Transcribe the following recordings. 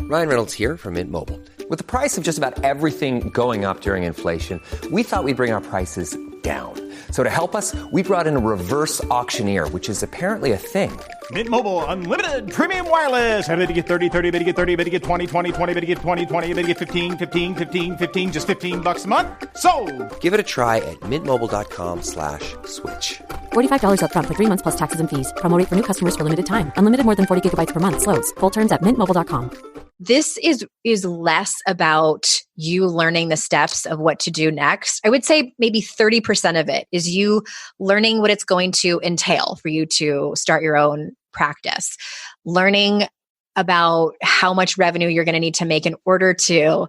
Ryan Reynolds here from Mint Mobile. With the price of just about everything going up during inflation, we thought we'd bring our prices down. So to help us, we brought in a reverse auctioneer, which is apparently a thing. Mint Mobile Unlimited Premium Wireless. How to get 30, 30, bit to get 30, bit to get 20, 20, 20, bit to get 20, 20, bit to get 15, 15, 15, 15, just $15 a month? Sold! Give it a try at mintmobile.com/switch. $45 up front for 3 months plus taxes and fees. Promo rate for new customers for limited time. Unlimited more than 40 gigabytes per month. Slows full terms at mintmobile.com. This is less about you learning the steps of what to do next. I would say maybe 30% of it is you learning what it's going to entail for you to start your own practice, learning about how much revenue you're going to need to make in order to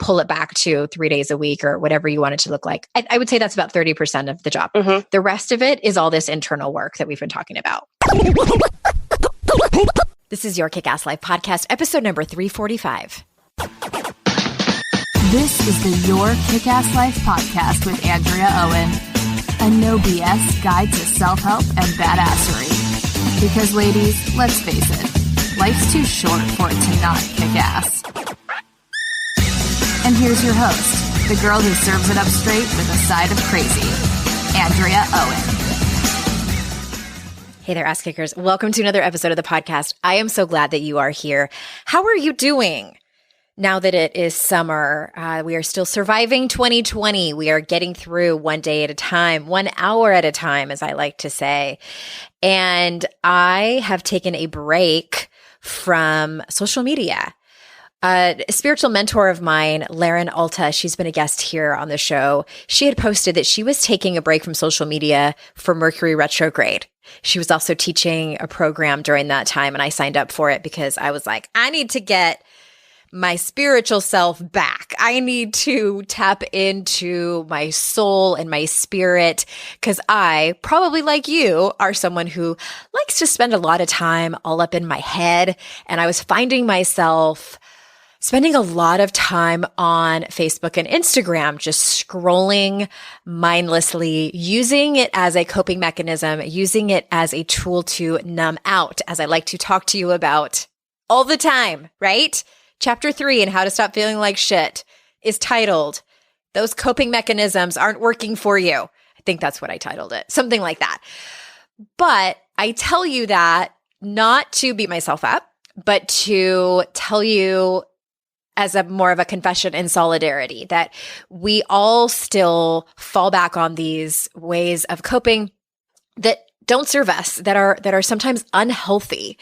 pull it back to 3 days a week or whatever you want it to look like. I would say that's about 30% of the job. Mm-hmm. The rest of it is all this internal work that we've been talking about. This is your Kick-Ass Life podcast, episode number 345. This is the Your Kick-Ass Life podcast with Andrea Owen, a no BS guide to self-help and badassery. Because ladies, let's face it, life's too short for it to not kick ass. And here's your host, the girl who serves it up straight with a side of crazy, Andrea Owen. Hey there, ass kickers. Welcome to another episode of the podcast. I am so glad that you are here. How are you doing now that it is summer? We are still surviving 2020. We are getting through one day at a time, 1 hour at a time, as I like to say. And I have taken a break from social media. A spiritual mentor of mine, Laren Alta, she's been a guest here on the show. She had posted that she was taking a break from social media for Mercury retrograde. She was also teaching a program during that time, and I signed up for it because I was like, I need to get my spiritual self back. I need to tap into my soul and my spirit because I, probably like you, are someone who likes to spend a lot of time all up in my head, and I was finding myself spending a lot of time on Facebook and Instagram, just scrolling mindlessly, using it as a coping mechanism, using it as a tool to numb out, as I like to talk to you about all the time, right? Chapter 3 in How to Stop Feeling Like Shit is titled, Those Coping Mechanisms Aren't Working for You. I think that's what I titled it, something like that. But I tell you that not to beat myself up, but to tell you as a more of a confession in solidarity that we all still fall back on these ways of coping that don't serve us, that are sometimes unhealthy.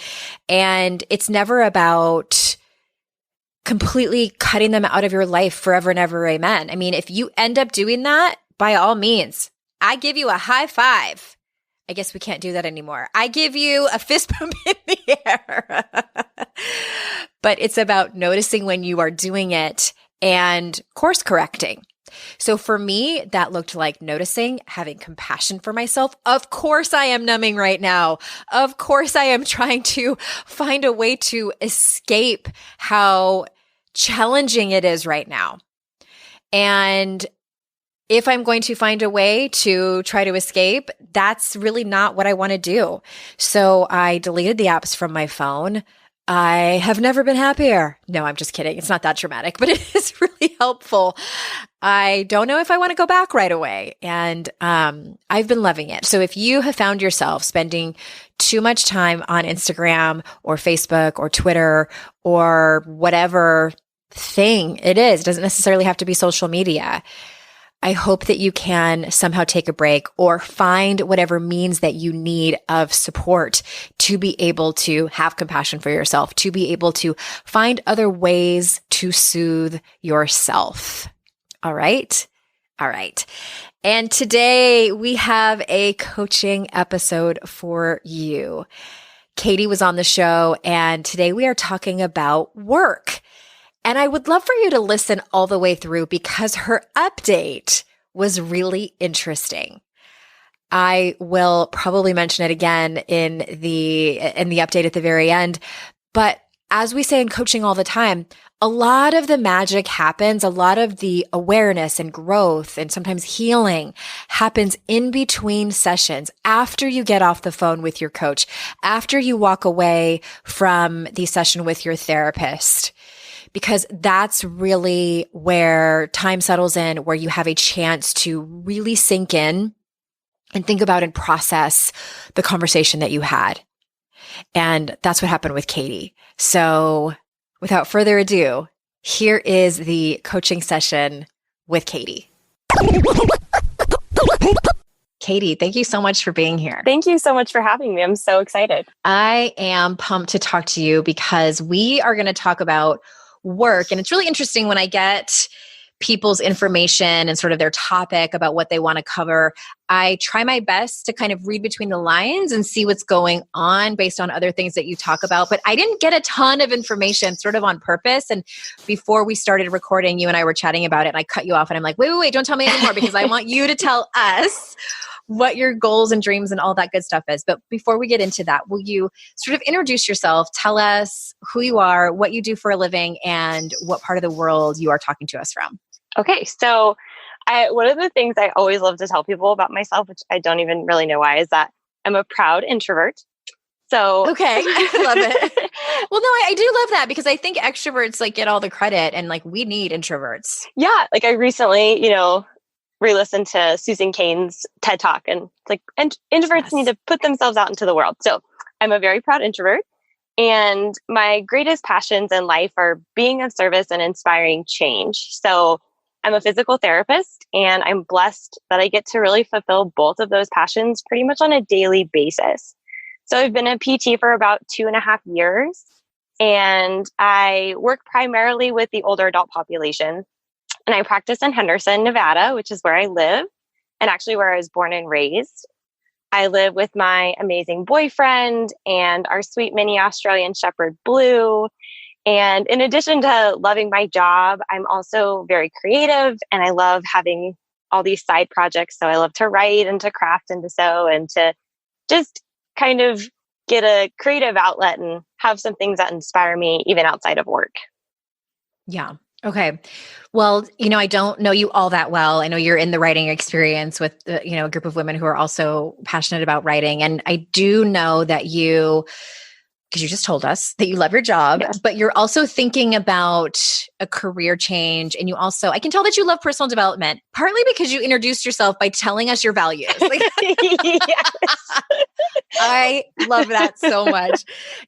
And it's never about completely cutting them out of your life forever and ever, amen. I mean, if you end up doing that, by all means, I give you a high five. I guess we can't do that anymore. I give you a fist bump in the air. But it's about noticing when you are doing it and course correcting. So for me, that looked like noticing, having compassion for myself. Of course I am numbing right now. Of course I am trying to find a way to escape how challenging it is right now. And if I'm going to find a way to try to escape, that's really not what I want to do. So I deleted the apps from my phone. I have never been happier. No, I'm just kidding. It's not that dramatic, but it is really helpful. I don't know if I want to go back right away. And I've been loving it. So if you have found yourself spending too much time on Instagram or Facebook or Twitter or whatever thing it is, it doesn't necessarily have to be social media. I hope that you can somehow take a break or find whatever means that you need of support to be able to have compassion for yourself, to be able to find other ways to soothe yourself. All right? All right. And today we have a coaching episode for you. Katie was on the show, and today we are talking about work. And I would love for you to listen all the way through because her update was really interesting. I will probably mention it again in the update at the very end, but as we say in coaching all the time, a lot of the magic happens, a lot of the awareness and growth and sometimes healing happens in between sessions after you get off the phone with your coach, after you walk away from the session with your therapist, because that's really where time settles in, where you have a chance to really sink in and think about and process the conversation that you had. And that's what happened with Katie. So without further ado, here is the coaching session with Katie. Katie, thank you so much for being here. Thank you so much for having me. I'm so excited. I am pumped to talk to you because we are going to talk about work. And it's really interesting when I get people's information and sort of their topic about what they want to cover. I try my best to kind of read between the lines and see what's going on based on other things that you talk about. But I didn't get a ton of information sort of on purpose. And before we started recording, you and I were chatting about it and I cut you off and I'm like, wait, don't tell me anymore because I want you to tell us what your goals and dreams and all that good stuff is. But before we get into that, will you sort of introduce yourself, tell us who you are, what you do for a living, and what part of the world you are talking to us from? Okay, so one of the things I always love to tell people about myself, which I don't even really know why, is that I'm a proud introvert. So okay, I love it. Well, no, I do love that because I think extroverts like get all the credit and like we need introverts. Yeah, like I recently, re-listened to Susan Cain's TED Talk and it's like introverts need to put themselves out into the world. So I'm a very proud introvert. And my greatest passions in life are being of service and inspiring change. So I'm a physical therapist and I'm blessed that I get to really fulfill both of those passions pretty much on a daily basis. So I've been a PT for about 2.5 years and I work primarily with the older adult population. And I practice in Henderson, Nevada, which is where I live and actually where I was born and raised. I live with my amazing boyfriend and our sweet mini Australian Shepherd, Blue. And in addition to loving my job, I'm also very creative and I love having all these side projects. So I love to write and to craft and to sew and to just kind of get a creative outlet and have some things that inspire me even outside of work. Yeah. Okay. Well, I don't know you all that well. I know you're in the writing experience with, a group of women who are also passionate about writing. And I do know that because you just told us that you love your job, yes, but you're also thinking about a career change. And I can tell that you love personal development, partly because you introduced yourself by telling us your values. I love that so much.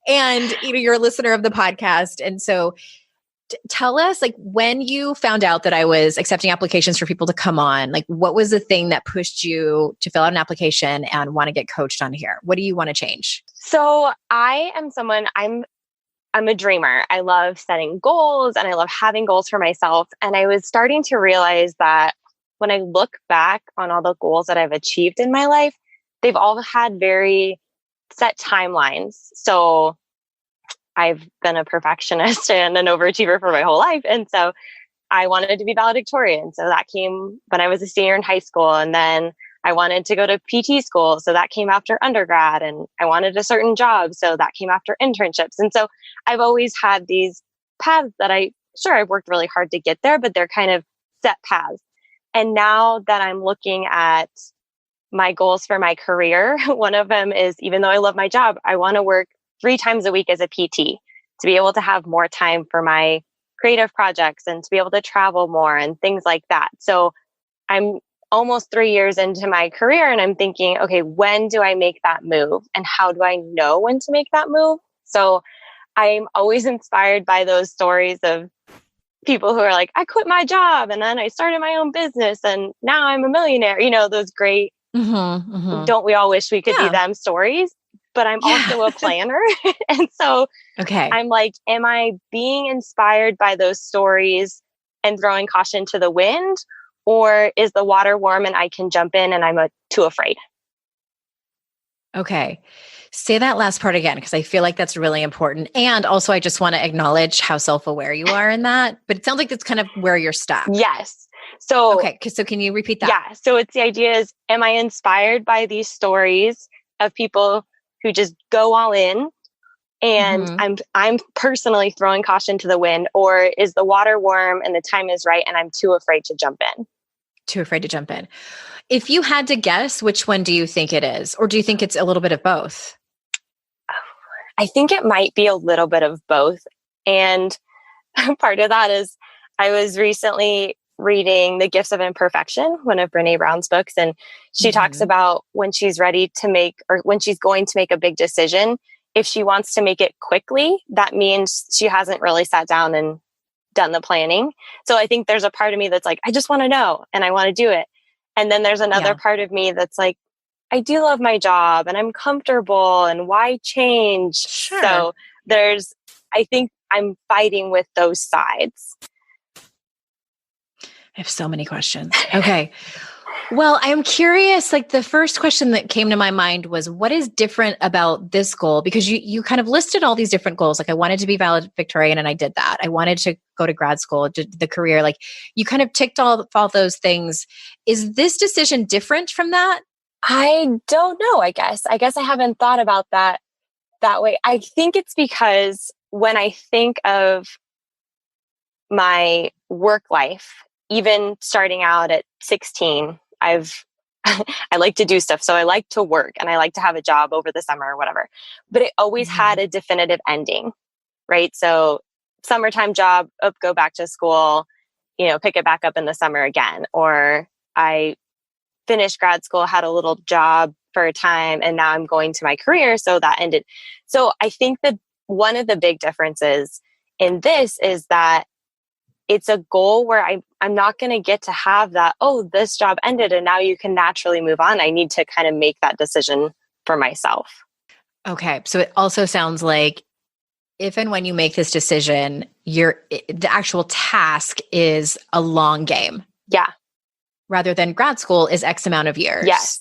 And, you're a listener of the podcast. And so tell us, when you found out that I was accepting applications for people to come on, what was the thing that pushed you to fill out an application and want to get coached on here? What do you want to change? So I am I'm a dreamer. I love setting goals and I love having goals for myself. And I was starting to realize that when I look back on all the goals that I've achieved in my life, they've all had very set timelines. So I've been a perfectionist and an overachiever for my whole life. And so I wanted to be valedictorian. So that came when I was a senior in high school. And then I wanted to go to PT school. So that came after undergrad. And I wanted a certain job. So that came after internships. And so I've always had these paths that I've worked really hard to get there, but they're kind of set paths. And now that I'm looking at my goals for my career, one of them is, even though I love my job, I want to work 3 times a week as a PT to be able to have more time for my creative projects and to be able to travel more and things like that. So I'm almost 3 years into my career and I'm thinking, okay, when do I make that move? And how do I know when to make that move? So I'm always inspired by those stories of people who are like, I quit my job and then I started my own business and now I'm a millionaire. Those great, don't we all wish we could be them stories? But I'm also a planner. And so I'm like, am I being inspired by those stories and throwing caution to the wind? Or is the water warm and I can jump in and I'm too afraid? Okay. Say that last part again, because I feel like that's really important. And also, I just want to acknowledge how self-aware you are in that. But it sounds like that's kind of where you're stuck. Yes. So, so can you repeat that? Yeah. So it's the idea is, am I inspired by these stories of people who just go all in? and I'm personally throwing caution to the wind, or is the water warm and the time is right and I'm too afraid to jump in? Too afraid to jump in. If you had to guess, which one do you think it is? Or do you think it's a little bit of both? I think it might be a little bit of both. And part of that is I was recently reading The Gifts of Imperfection, one of Brené Brown's books. And she talks about when she's ready to make, or when she's going to make a big decision, if she wants to make it quickly, that means she hasn't really sat down and done the planning. So I think there's a part of me that's like, I just want to know and I want to do it. And then there's another part of me that's like, I do love my job and I'm comfortable and why change? Sure. So I think I'm fighting with those sides. I have so many questions. Okay. Well, I'm curious, like the first question that came to my mind was, what is different about this goal? Because you kind of listed all these different goals. Like I wanted to be valedictorian and I did that. I wanted to go to grad school, the career, like you kind of ticked all those things. Is this decision different from that? I don't know, I guess. I haven't thought about that way. I think it's because when I think of my work life, even starting out at 16, I like to do stuff. So I like to work and I like to have a job over the summer or whatever, but it always had a definitive ending, right? So summertime job, go back to school, pick it back up in the summer again. Or I finished grad school, had a little job for a time, and now I'm going to my career. So that ended. So I think that one of the big differences in this is that it's a goal where I'm not going to get to have that, oh, this job ended and now you can naturally move on. I need to kind of make that decision for myself. Okay. So it also sounds like if and when you make this decision, the actual task is a long game. Yeah. Rather than grad school is X amount of years. Yes.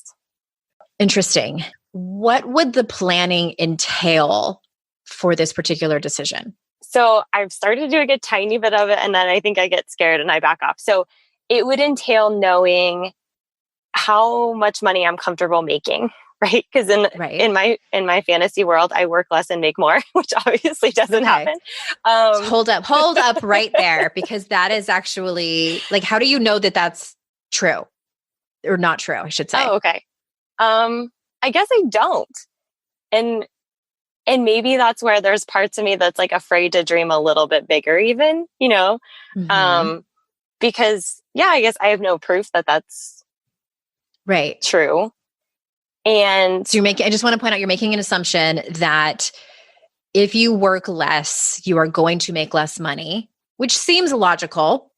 Interesting. What would the planning entail for this particular decision? So I've started doing a tiny bit of it and then I think I get scared and I back off. So it would entail knowing how much money I'm comfortable making, right? Because in my fantasy world, I work less and make more, which obviously doesn't happen. Hold up right there, because that is actually like, how do you know that that's true or not true, I should say? Oh, okay. I guess I don't. And maybe that's where there's parts of me that's like afraid to dream a little bit bigger even, because I guess I have no proof that that's right. True. And so I just want to point out, you're making an assumption that if you work less, you are going to make less money, which seems logical,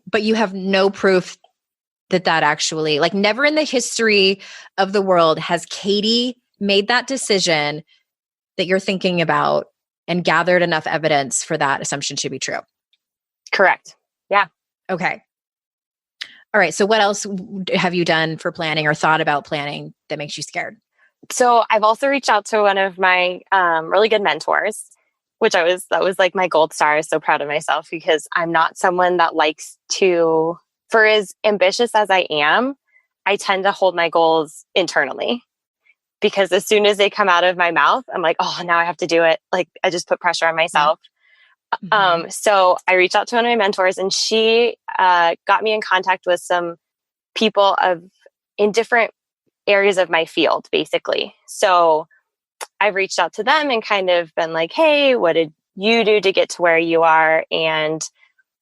but you have no proof that actually, like never in the history of the world has Katie made that decision that you're thinking about and gathered enough evidence for that assumption to be true. Correct. Yeah. Okay. All right. So what else have you done for planning or thought about planning that makes you scared? So I've also reached out to one of my really good mentors, that was like my gold star. I was so proud of myself because I'm not someone that likes to, for as ambitious as I am, I tend to hold my goals internally. Because as soon as they come out of my mouth, I'm like, oh, now I have to do it. Like I just put pressure on myself. So I reached out to one of my mentors and she got me in contact with some people in different areas of my field, basically. So I've reached out to them and kind of been like, hey, what did you do to get to where you are? And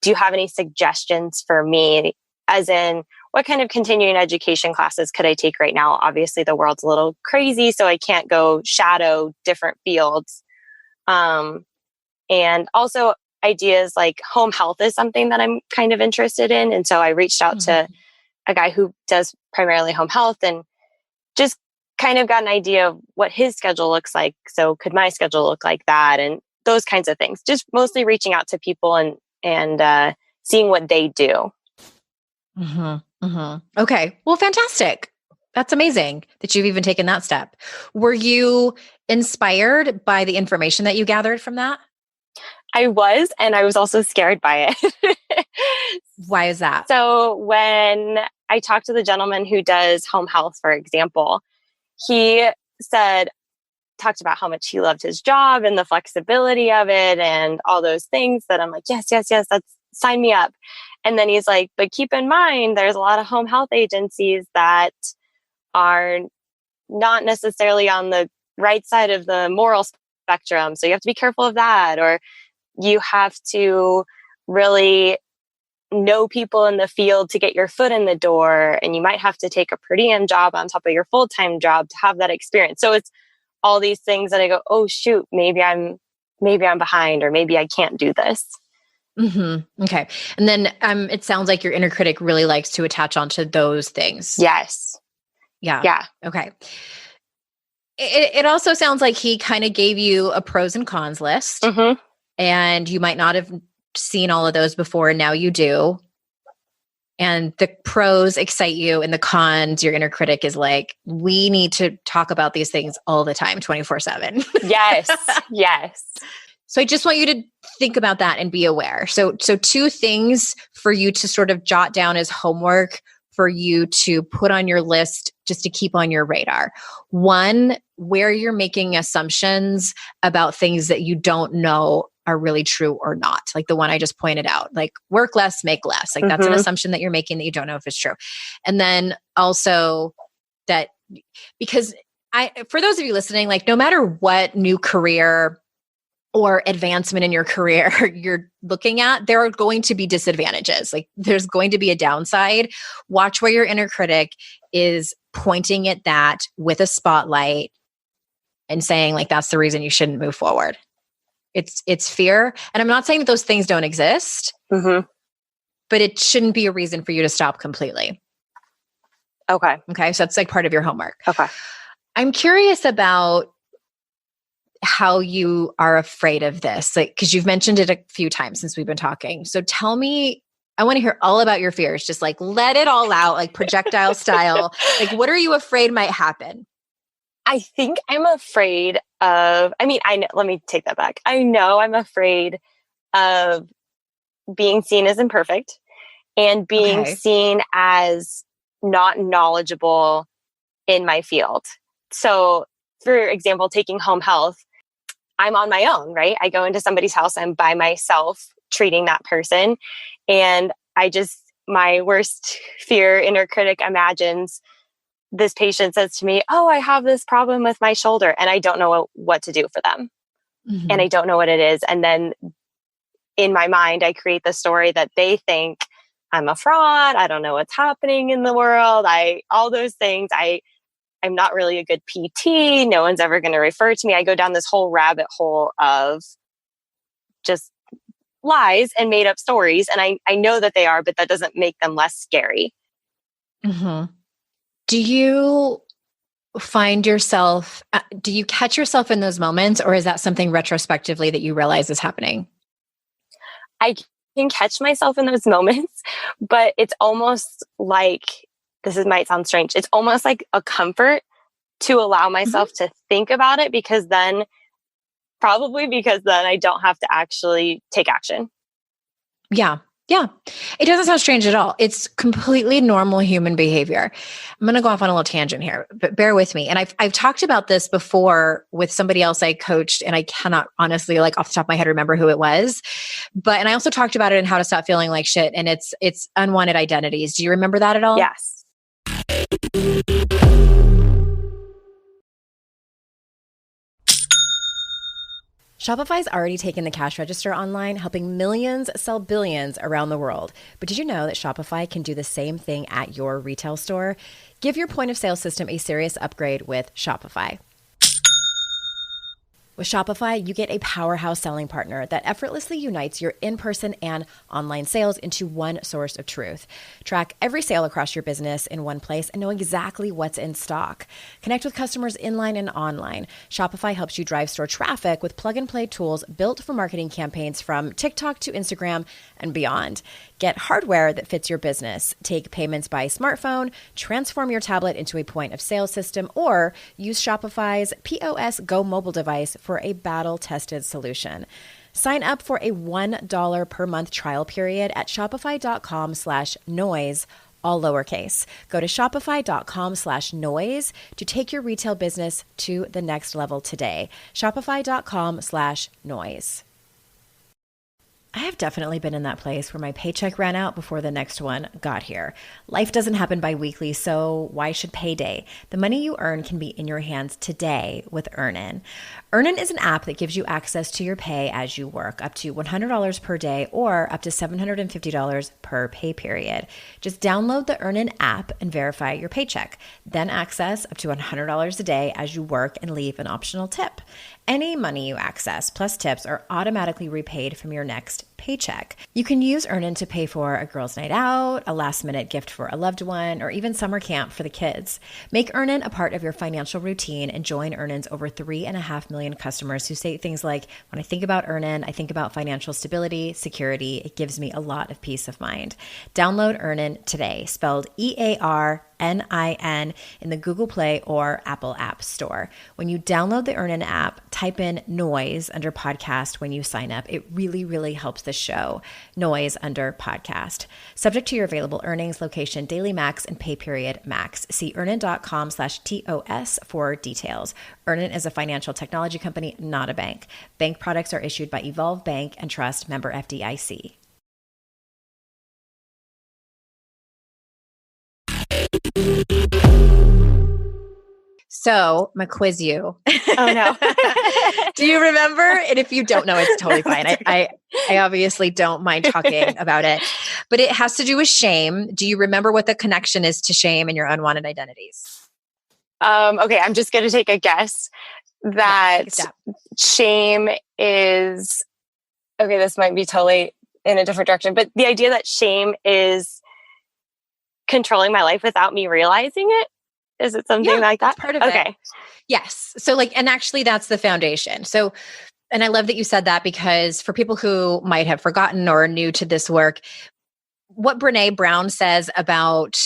do you have any suggestions for me? As in, what kind of continuing education classes could I take right now? Obviously, the world's a little crazy, so I can't go shadow different fields. And also ideas like home health is something that I'm kind of interested in. And so I reached out to a guy who does primarily home health and just kind of got an idea of what his schedule looks like. So could my schedule look like that? And those kinds of things. Just mostly reaching out to people and seeing what they do. Okay. Well, fantastic. That's amazing that you've even taken that step. Were you inspired by the information that you gathered from that? I was, and I was also scared by it. Why is that? So when I talked to the gentleman who does home health, for example, he said, talked about how much he loved his job and the flexibility of it and all those things that I'm like, yes, that's sign me up. And then he's like, but keep in mind, there's a lot of home health agencies that are not necessarily on the right side of the moral spectrum. So you have to be careful of that, or you have to really know people in the field to get your foot in the door. And you might have to take a per diem job on top of your full-time job to have that experience. So it's all these things that I go, oh shoot, maybe I'm behind, or maybe I can't do this. Mm-hmm. Okay. And then it sounds like your inner critic really likes to attach onto those things. Yes. Yeah. Okay. It also sounds like he kind of gave you a pros and cons list, Mm-hmm. and you might not have seen all of those before, and now you do. And the pros excite you, and the cons, your inner critic is like, we need to talk about these things all the time, 24/7. Yes. Yes. So I just want you to think about that and be aware. So two things for you to sort of jot down as homework for you to put on your list just to keep on your radar. One, where you're making assumptions about things that you don't know are really true or not. Like the one I just pointed out, like work less, make less. Like that's an assumption that you're making that you don't know if it's true. And then also that, because for those of you listening, like no matter what new career or advancement in your career you're looking at, there are going to be disadvantages. Like there's going to be a downside. Watch where your inner critic is pointing at that with a spotlight and saying like, that's the reason you shouldn't move forward. It's fear. And I'm not saying that those things don't exist, but it shouldn't be a reason for you to stop completely. Okay. Okay. So that's like part of your homework. Okay. I'm curious about how you are afraid of this, like, because you've mentioned it a few times since we've been talking. So tell me, I want to hear all about your fears. Just like let it all out, like projectile style. Like, what are you afraid might happen? I think I'm afraid of, let me take that back. I know I'm afraid of being seen as imperfect and being seen as not knowledgeable in my field. So, for example, taking home health, I'm on my own, right? I go into somebody's house, I'm by myself treating that person. And my worst fear, inner critic imagines this patient says to me, oh, I have this problem with my shoulder, and I don't know what to do for them. Mm-hmm. And I don't know what it is. And then in my mind, I create the story that they think I'm a fraud. I don't know what's happening in the world. All those things. I'm not really a good PT. No one's ever going to refer to me. I go down this whole rabbit hole of just lies and made up stories. And I know that they are, but that doesn't make them less scary. Mm-hmm. Do you find yourself, do you catch yourself in those moments, or is that something retrospectively that you realize is happening? I can catch myself in those moments, but it's almost like, might sound strange. It's almost like a comfort to allow myself to think about it, because then I don't have to actually take action. Yeah. Yeah. It doesn't sound strange at all. It's completely normal human behavior. I'm going to go off on a little tangent here, but bear with me. And I've talked about this before with somebody else I coached, and I cannot honestly, like off the top of my head, remember who it was. And I also talked about it in How to Stop Feeling Like Shit. And it's unwanted identities. Do you remember that at all? Yes. Shopify's already taken the cash register online, helping millions sell billions around the world. But did you know that Shopify can do the same thing at your retail store? Give your point of sale system a serious upgrade with Shopify. With Shopify, you get a powerhouse selling partner that effortlessly unites your in-person and online sales into one source of truth. Track every sale across your business in one place and know exactly what's in stock. Connect with customers inline and online. Shopify helps you drive store traffic with plug-and-play tools built for marketing campaigns from TikTok to Instagram and beyond. Get hardware that fits your business. Take payments by smartphone, transform your tablet into a point of sale system, or use Shopify's POS Go mobile device for a battle-tested solution. Sign up for a $1 per month trial period at shopify.com/noise, all lowercase. Go to shopify.com/noise to take your retail business to the next level today. Shopify.com/noise. I have definitely been in that place where my paycheck ran out before the next one got here. Life doesn't happen bi-weekly, so why should payday? The money you earn can be in your hands today with Earnin. Earnin is an app that gives you access to your pay as you work, up to $100 per day or up to $750 per pay period. Just download the Earnin app and verify your paycheck. Then access up to $100 a day as you work and leave an optional tip. Any money you access plus tips are automatically repaid from your next paycheck. You can use Earnin to pay for a girls' night out, a last-minute gift for a loved one, or even summer camp for the kids. Make Earnin a part of your financial routine and join Earnin's over 3.5 million customers who say things like, when I think about Earnin, I think about financial stability, security. It gives me a lot of peace of mind. Download Earnin today, spelled EARNIN in the Google Play or Apple App Store. When you download the Earnin app, type in noise under podcast when you sign up. It really, really helps the show. Noise under podcast. Subject to your available earnings, location, daily max, and pay period max. See earnin.com/TOS for details. Earnin is a financial technology company, not a bank. Bank products are issued by Evolve Bank and Trust, member FDIC. So, I'm going to quiz you. Oh, no. Do you remember? And if you don't know, it's totally fine. I obviously don't mind talking about it, but it has to do with shame. Do you remember what the connection is to shame and your unwanted identities? Okay, I'm just going to take a guess that shame is, okay, this might be totally in a different direction, but the idea that shame is controlling my life without me realizing it. Is it something like that? Part of it. Yes. So and actually that's the foundation. So, and I love that you said that, because for people who might have forgotten or are new to this work, what Brené Brown says about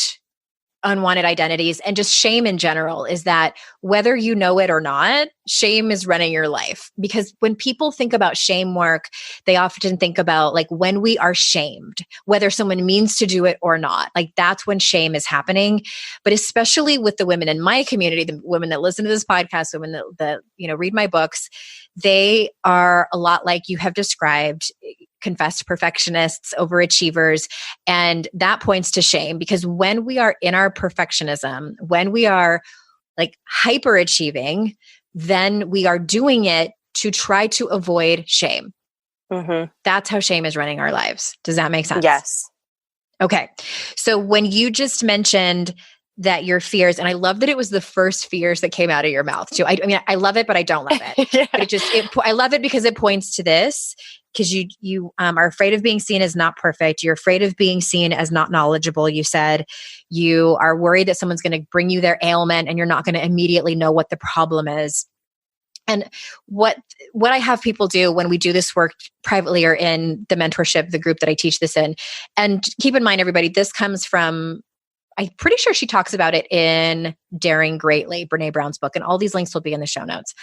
unwanted identities and just shame in general is that whether you know it or not, shame is running your life. Because when people think about shame work, they often think about like when we are shamed, whether someone means to do it or not, like that's when shame is happening. But especially with the women in my community, the women that listen to this podcast, women that read my books, they are a lot like you have described, confessed perfectionists, overachievers. And that points to shame, because when we are in our perfectionism, when we are like hyperachieving, then we are doing it to try to avoid shame. Mm-hmm. That's how shame is running our lives. Does that make sense? Yes. Okay. So when you just mentioned that your fears, and I love that it was the first fears that came out of your mouth too. I mean, I love it, but I don't love it. Yeah. But I love it because it points to this, because you are afraid of being seen as not perfect. You're afraid of being seen as not knowledgeable. You said you are worried that someone's going to bring you their ailment and you're not going to immediately know what the problem is. And what I have people do when we do this work privately or in the mentorship, the group that I teach this in, and keep in mind, everybody, this comes from, I'm pretty sure she talks about it in Daring Greatly, Brené Brown's book, and all these links will be in the show notes.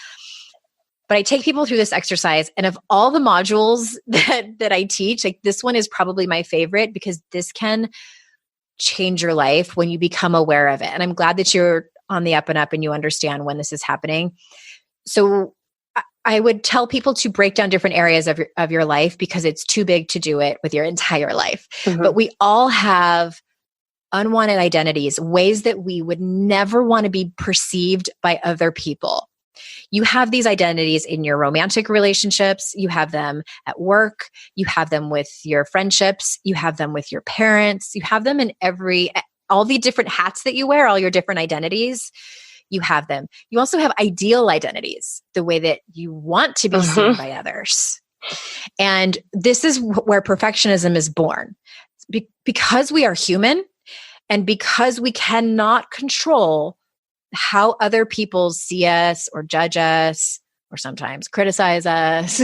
But I take people through this exercise, and of all the modules that I teach, like this one is probably my favorite, because this can change your life when you become aware of it. And I'm glad that you're on the up and up and you understand when this is happening. So I would tell people to break down different areas of your life, because it's too big to do it with your entire life. Mm-hmm. But we all have unwanted identities, ways that we would never want to be perceived by other people. You have these identities in your romantic relationships. You have them at work. You have them with your friendships. You have them with your parents. You have them in all the different hats that you wear, all your different identities. You have them. You also have ideal identities, the way that you want to be seen by others. And this is where perfectionism is born. Because we are human, and because we cannot control how other people see us or judge us, or sometimes criticize us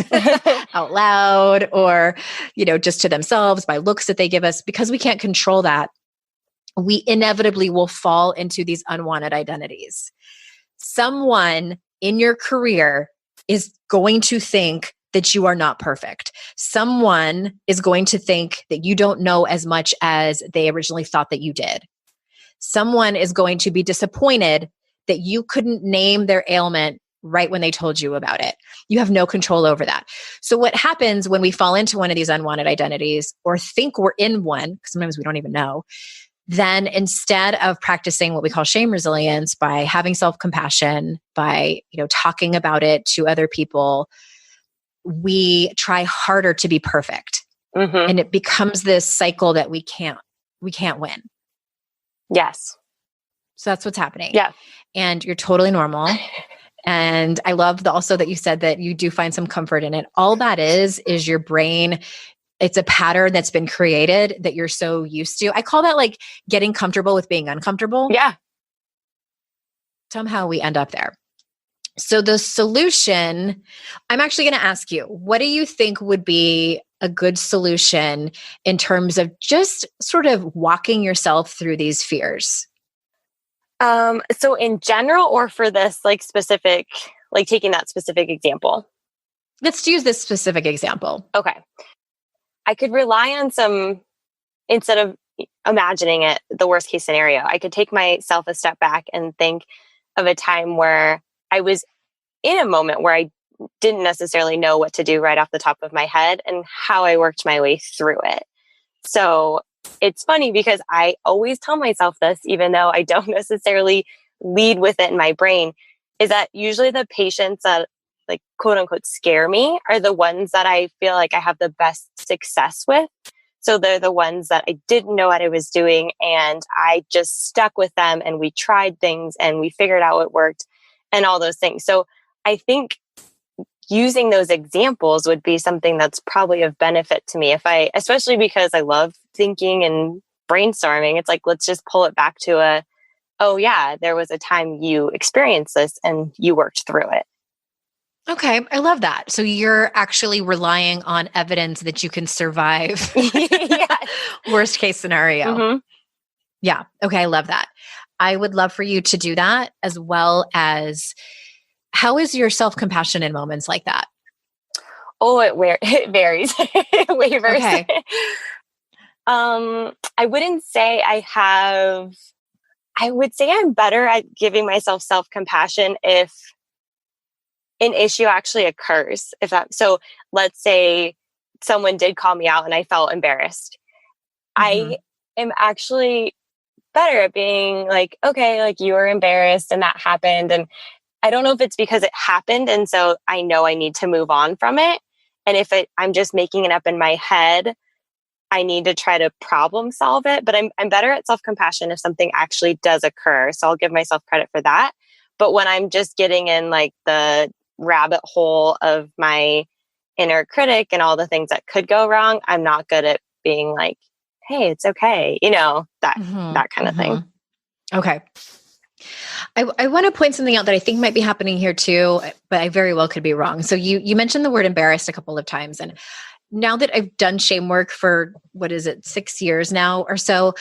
out loud, or, just to themselves by looks that they give us, because we can't control that, we inevitably will fall into these unwanted identities. Someone in your career is going to think that you are not perfect. Someone is going to think that you don't know as much as they originally thought that you did. Someone is going to be disappointed that you couldn't name their ailment right when they told you about it. You have no control over that. So what happens when we fall into one of these unwanted identities or think we're in one, because sometimes we don't even know, then instead of practicing what we call shame resilience by having self-compassion, by, talking about it to other people, we try harder to be perfect. Mm-hmm. And it becomes this cycle that we can't win. Yes. So that's what's happening. Yeah. And you're totally normal. And I love also that you said that you do find some comfort in it. All that is your brain. It's a pattern that's been created that you're so used to. I call that like getting comfortable with being uncomfortable. Yeah. Somehow we end up there. So the solution, I'm actually going to ask you, what do you think would be a good solution in terms of just sort of walking yourself through these fears? So in general, or for this like specific, like taking that specific example? Let's use this specific example. Okay. I could rely on instead of imagining it, the worst case scenario, I could take myself a step back and think of a time where I was in a moment where I didn't necessarily know what to do right off the top of my head and how I worked my way through it. So it's funny because I always tell myself this, even though I don't necessarily lead with it in my brain, is that usually the patients that like quote unquote scare me are the ones that I feel like I have the best success with. So they're the ones that I didn't know what I was doing and I just stuck with them and we tried things and we figured out what worked and all those things. So I think using those examples would be something that's probably of benefit to me especially because I love thinking and brainstorming. It's like, let's just pull it back to oh yeah, there was a time you experienced this and you worked through it. Okay. I love that. So you're actually relying on evidence that you can survive worst case scenario. Mm-hmm. Yeah. Okay. I love that. I would love for you to do that, as well as how is your self-compassion in moments like that? Oh, it varies. It wavers. Okay. I wouldn't say I would say I'm better at giving myself self-compassion if an issue actually occurs. So let's say someone did call me out and I felt embarrassed. Mm-hmm. I am actually better at being like, okay, like you were embarrassed and that happened. And I don't know if it's because it happened. And so I know I need to move on from it. And if I'm just making it up in my head, I need to try to problem solve it. But I'm better at self-compassion if something actually does occur. So I'll give myself credit for that. But when I'm just getting in like the rabbit hole of my inner critic and all the things that could go wrong, I'm not good at being like, hey, it's okay. That kind of thing. Okay. I want to point something out that I think might be happening here too, but I very well could be wrong. So you mentioned the word embarrassed a couple of times. And now that I've done shame work for, 6 years now or so,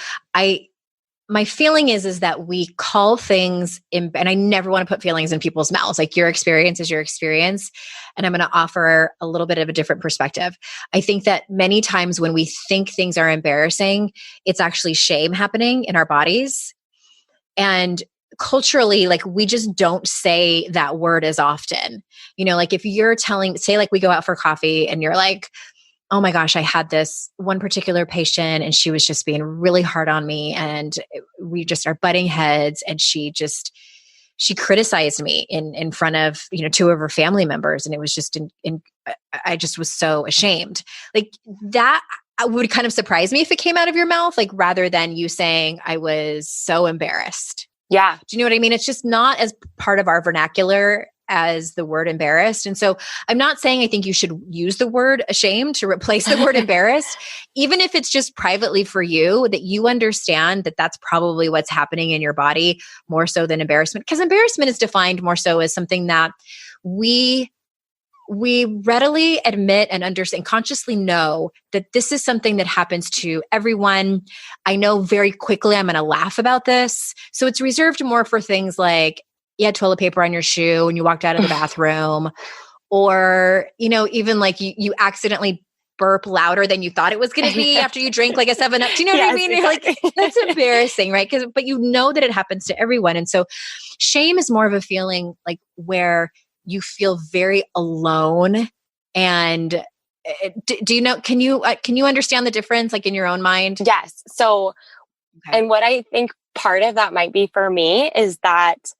my feeling is that we call things, and I never want to put feelings in people's mouths. Like your experience is your experience. And I'm going to offer a little bit of a different perspective. I think that many times when we think things are embarrassing, it's actually shame happening in our bodies. And culturally, like we just don't say that word as often. Like if you're say like we go out for coffee and you're like, oh my gosh, I had this one particular patient and she was just being really hard on me and we just are butting heads and she criticized me in front of, two of her family members. And it was just, I just was so ashamed. Like that would kind of surprise me if it came out of your mouth, like rather than you saying I was so embarrassed. Yeah. Do you know what I mean? It's just not as part of our vernacular as the word embarrassed. And so I'm not saying I think you should use the word ashamed to replace the word embarrassed, even if it's just privately for you, that you understand that that's probably what's happening in your body more so than embarrassment. Because embarrassment is defined more so as something that we readily admit and understand, consciously know that this is something that happens to everyone. I know very quickly I'm going to laugh about this. So it's reserved more for things like you had toilet paper on your shoe and you walked out of the bathroom, or, even like you accidentally burp louder than you thought it was going to be after you drink like a 7-Up. Do you know what I mean? Exactly. You're like, that's embarrassing, right? But that it happens to everyone. And so shame is more of a feeling like where you feel very alone. And do you know, can you understand the difference like in your own mind? Yes. So, Okay. and what I think part of that might be for me is that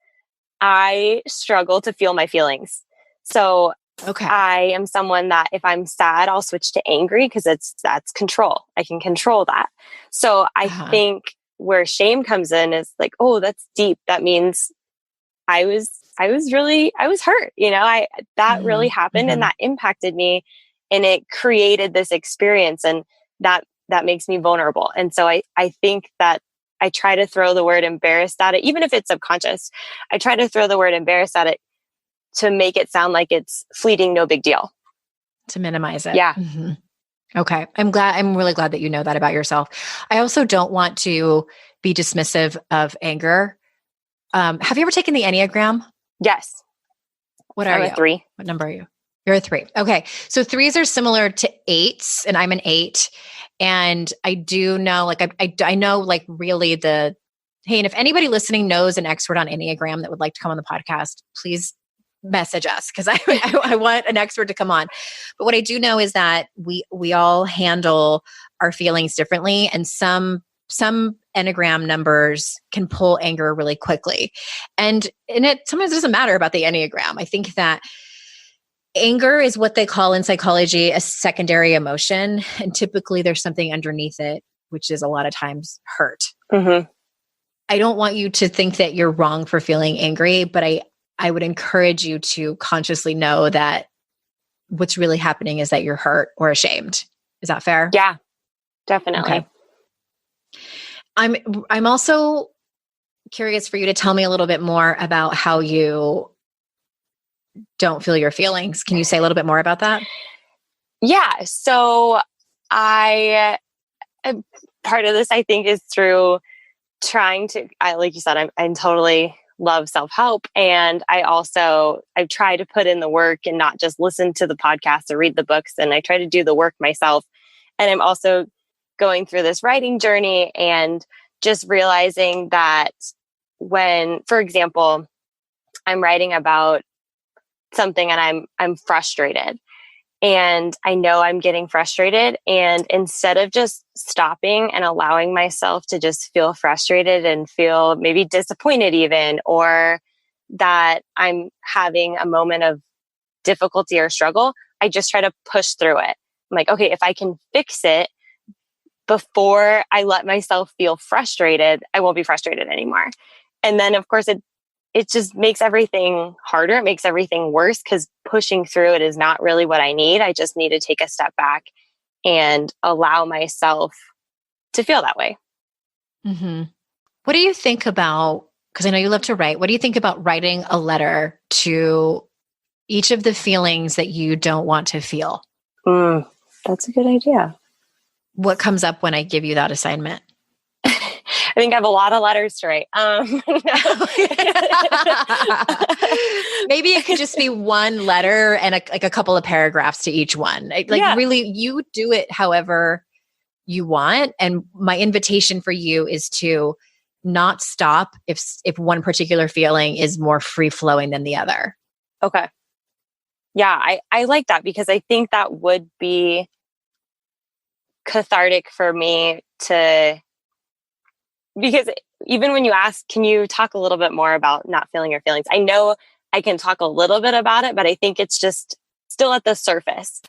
I struggle to feel my feelings. So Okay. I am someone that if I'm sad, I'll switch to angry because that's control. I can control that. So I think where shame comes in is like, oh, that's deep. That means I was hurt. That really happened and that impacted me, and it created this experience, and that makes me vulnerable. And so I think that I try to throw the word embarrassed at it, even if it's subconscious. I try to throw the word embarrassed at it to make it sound like it's fleeting, no big deal. To minimize it. Yeah. Mm-hmm. Okay. I'm really glad that you know that about yourself. I also don't want to be dismissive of anger. Have you ever taken the Enneagram? Yes. What are I'm you? a 3. What number are you? You're a 3. Okay. So 3s are similar to 8s, and I'm an 8. And I do know, like, I know, like, really hey, and if anybody listening knows an expert on Enneagram that would like to come on the podcast, please message us, because I want an expert to come on. But what I do know is that we all handle our feelings differently, and some Enneagram numbers can pull anger really quickly. And it sometimes doesn't matter about the Enneagram. I think that anger is what they call in psychology a secondary emotion. And typically there's something underneath it, which is a lot of times hurt. Mm-hmm. I don't want you to think that you're wrong for feeling angry, but I would encourage you to consciously know that what's really happening is that you're hurt or ashamed. Is that fair? Yeah, definitely. Okay. I'm also curious for you to tell me a little bit more about how you don't feel your feelings. Can you say a little bit more about that? Yeah. So part of this, I think, is through trying to, like you said, I totally love self-help. And I try to put in the work and not just listen to the podcasts or read the books. And I try to do the work myself. And I'm also going through this writing journey and just realizing that when, for example, I'm writing about something and I'm frustrated, and I know I'm getting frustrated, and instead of just stopping and allowing myself to just feel frustrated and feel maybe disappointed even, or that I'm having a moment of difficulty or struggle, I just try to push through it. I'm like, okay, if I can fix it before I let myself feel frustrated, I won't be frustrated anymore. And then of course it just makes everything harder. It makes everything worse because pushing through it is not really what I need. I just need to take a step back and allow myself to feel that way. Mm-hmm. What do you think about, because I know you love to write, what do you think about writing a letter to each of the feelings that you don't want to feel? That's a good idea. What comes up when I give you that assignment? I think I have a lot of letters to write. Maybe it could just be one letter and a couple of paragraphs to each one. Really, you do it however you want. And my invitation for you is to not stop if one particular feeling is more free flowing than the other. Okay. Yeah, I like that, because I think that would be cathartic for me because even when you ask, can you talk a little bit more about not feeling your feelings? I know I can talk a little bit about it, but I think it's just still at the surface.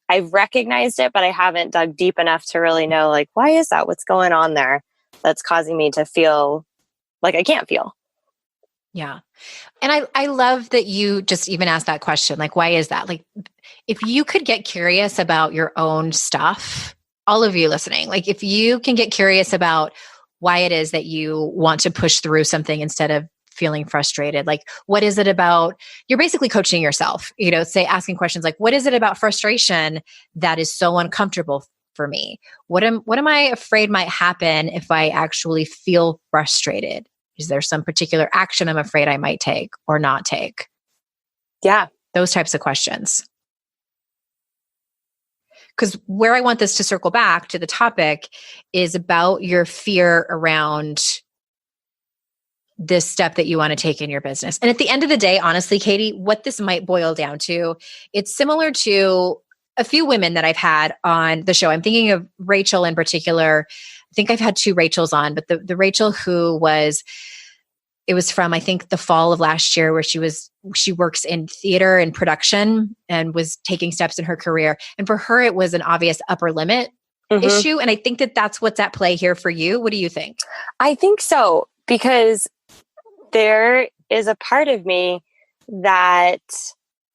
I've recognized it, but I haven't dug deep enough to really know, like, why is that? What's going on there that's causing me to feel like I can't feel? Yeah. And I love that you just even asked that question. Like, why is that? Like, if you could get curious about your own stuff, all of you listening, like if you can get curious about why it is that you want to push through something instead of feeling frustrated, like what is it about, you're basically coaching yourself, say, asking questions like, what is it about frustration that is so uncomfortable for me? What am I afraid might happen if I actually feel frustrated? Is there some particular action I'm afraid I might take or not take? Yeah. Those types of questions. Because where I want this to circle back to the topic is about your fear around this step that you want to take in your business. And at the end of the day, honestly, Katie, what this might boil down to, it's similar to a few women that I've had on the show. I'm thinking of Rachel in particular. I think I've had two Rachels on, but the Rachel who was, it was from, I think, the fall of last year, where she works in theater and production and was taking steps in her career. And for her, it was an obvious upper limit issue. And I think that that's what's at play here for you. What do you think? I think so, because there is a part of me that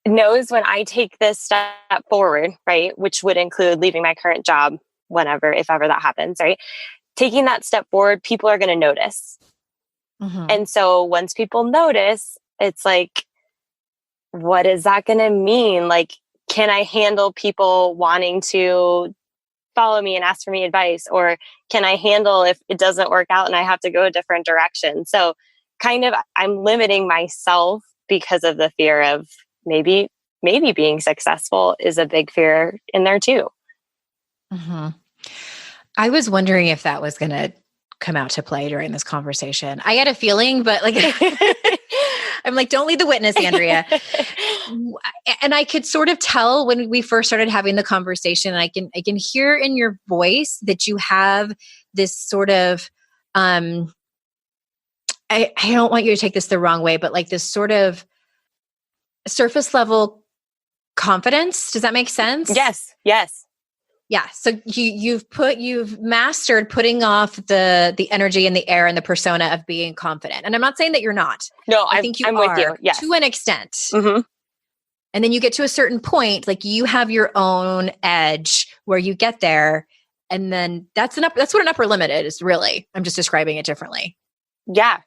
knows when I take this step forward, right, which would include leaving my current job whenever, if ever that happens, right? Taking that step forward, people are going to notice. And so once people notice, it's like, what is that going to mean? Like, can I handle people wanting to follow me and ask for me advice? Or can I handle if it doesn't work out and I have to go a different direction? So kind of, I'm limiting myself because of the fear of maybe being successful is a big fear in there too. I was wondering if that was going to come out to play during this conversation. I had a feeling, but like, I'm like, don't lead the witness, Andrea. And I could sort of tell when we first started having the conversation, I can hear in your voice that you have this sort of, I don't want you to take this the wrong way, but like this sort of surface level confidence. Does that make sense? Yes. Yeah. So you've mastered putting off the energy and the air and the persona of being confident. And I'm not saying that you're not. No, I think I'm with you. Yes. To an extent. And then you get to a certain point, like you have your own edge where you get there. And then that's what an upper limit is, really. I'm just describing it differently. Yeah.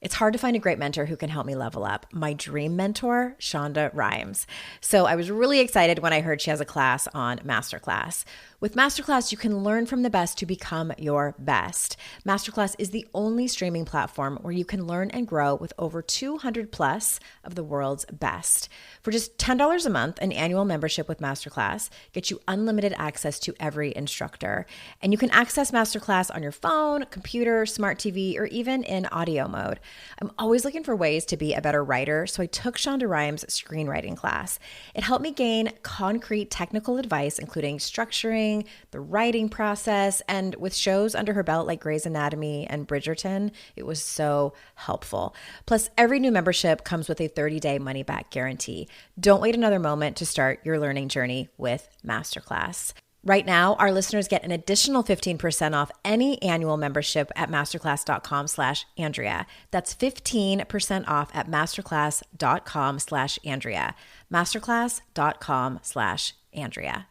It's hard to find a great mentor who can help me level up. My dream mentor, Shonda Rhimes. So I was really excited when I heard she has a class on Masterclass. With Masterclass, you can learn from the best to become your best. Masterclass is the only streaming platform where you can learn and grow with over 200 plus of the world's best. For just $10 a month, an annual membership with Masterclass gets you unlimited access to every instructor. And you can access Masterclass on your phone, computer, smart TV, or even in audio mode. I'm always looking for ways to be a better writer, so I took Shonda Rhimes' screenwriting class. It helped me gain concrete technical advice, including structuring, the writing process, and with shows under her belt like Grey's Anatomy and Bridgerton, it was so helpful. Plus, every new membership comes with a 30-day money-back guarantee. Don't wait another moment to start your learning journey with Masterclass. Right now, our listeners get an additional 15% off any annual membership at masterclass.com/Andrea. That's 15% off at masterclass.com/Andrea. Masterclass.com/Andrea.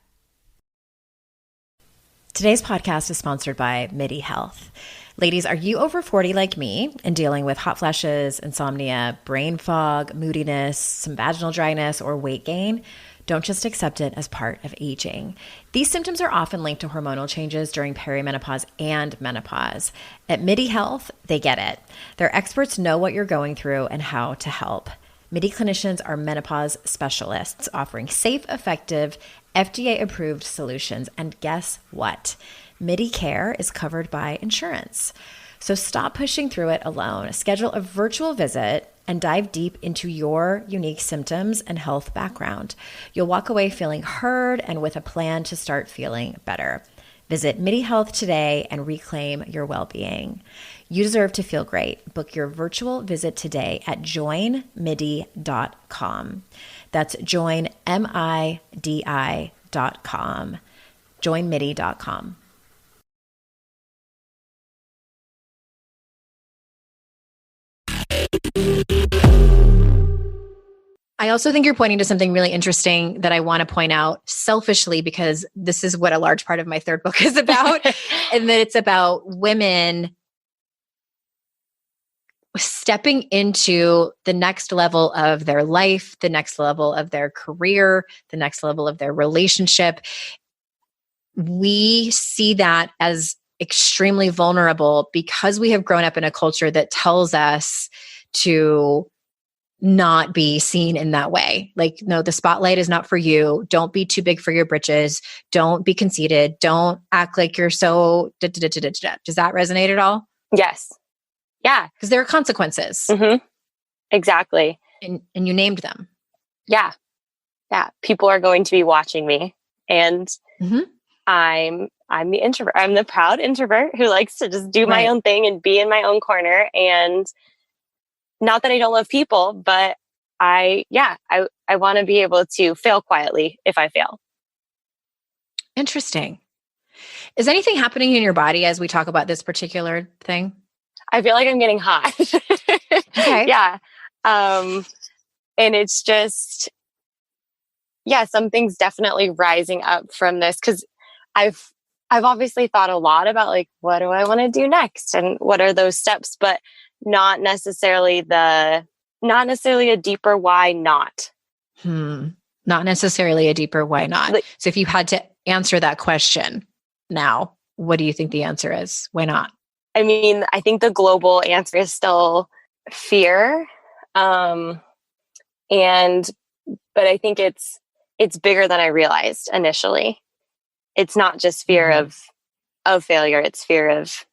Today's podcast is sponsored by MIDI Health. Ladies, are you over 40 like me and dealing with hot flashes, insomnia, brain fog, moodiness, some vaginal dryness, or weight gain? Don't just accept it as part of aging. These symptoms are often linked to hormonal changes during perimenopause and menopause. At MIDI Health, they get it. Their experts know what you're going through and how to help. MIDI clinicians are menopause specialists offering safe, effective, FDA-approved solutions. And guess what? MIDI care is covered by insurance. So stop pushing through it alone. Schedule a virtual visit and dive deep into your unique symptoms and health background. You'll walk away feeling heard and with a plan to start feeling better. Visit MIDI Health today and reclaim your well-being. You deserve to feel great. Book your virtual visit today at joinmidi.com. That's joinmidi.com. joinmidi.com. I also think you're pointing to something really interesting that I want to point out selfishly, because this is what a large part of my third book is about, and that it's about women stepping into the next level of their life, the next level of their career, the next level of their relationship. We see that as extremely vulnerable because we have grown up in a culture that tells us to not be seen in that way. Like, no, the spotlight is not for you. Don't be too big for your britches. Don't be conceited. Don't act like you're so Does that resonate at all? Yes. Yeah. Because there are consequences. Exactly. And you named them. Yeah. Yeah. People are going to be watching me. And I'm the introvert. I'm the proud introvert who likes to just do my own thing and be in my own corner. And not that I don't love people, but I want to be able to fail quietly if I fail. Interesting. Is anything happening in your body as we talk about this particular thing? I feel like I'm getting hot. Okay. Yeah. And it's just, something's definitely rising up from this, because I've obviously thought a lot about like, what do I want to do next? And what are those steps? But not necessarily a deeper why not. Not necessarily a deeper why not. So if you had to answer that question now, what do you think the answer is? Why not? I mean, I think the global answer is still fear. But I think it's bigger than I realized initially. It's not just fear of failure. It's fear of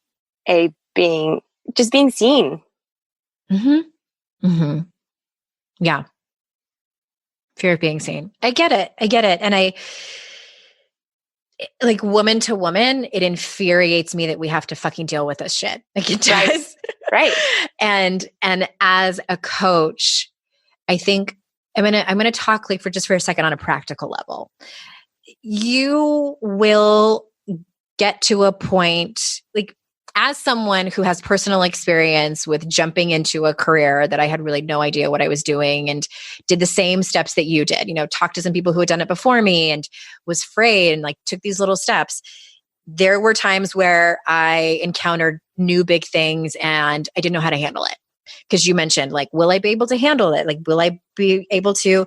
being seen. Yeah. Fear of being seen. I get it. And like, woman to woman, it infuriates me that we have to fucking deal with this shit. Like, it does. Right. And as a coach, I think I'm gonna talk like for a second on a practical level. You will get to a point, like, as someone who has personal experience with jumping into a career that I had really no idea what I was doing, and did the same steps that you did, talked to some people who had done it before me and was afraid and like took these little steps. There were times where I encountered new big things and I didn't know how to handle it. Because you mentioned, like, will I be able to handle it? Like, will I be able to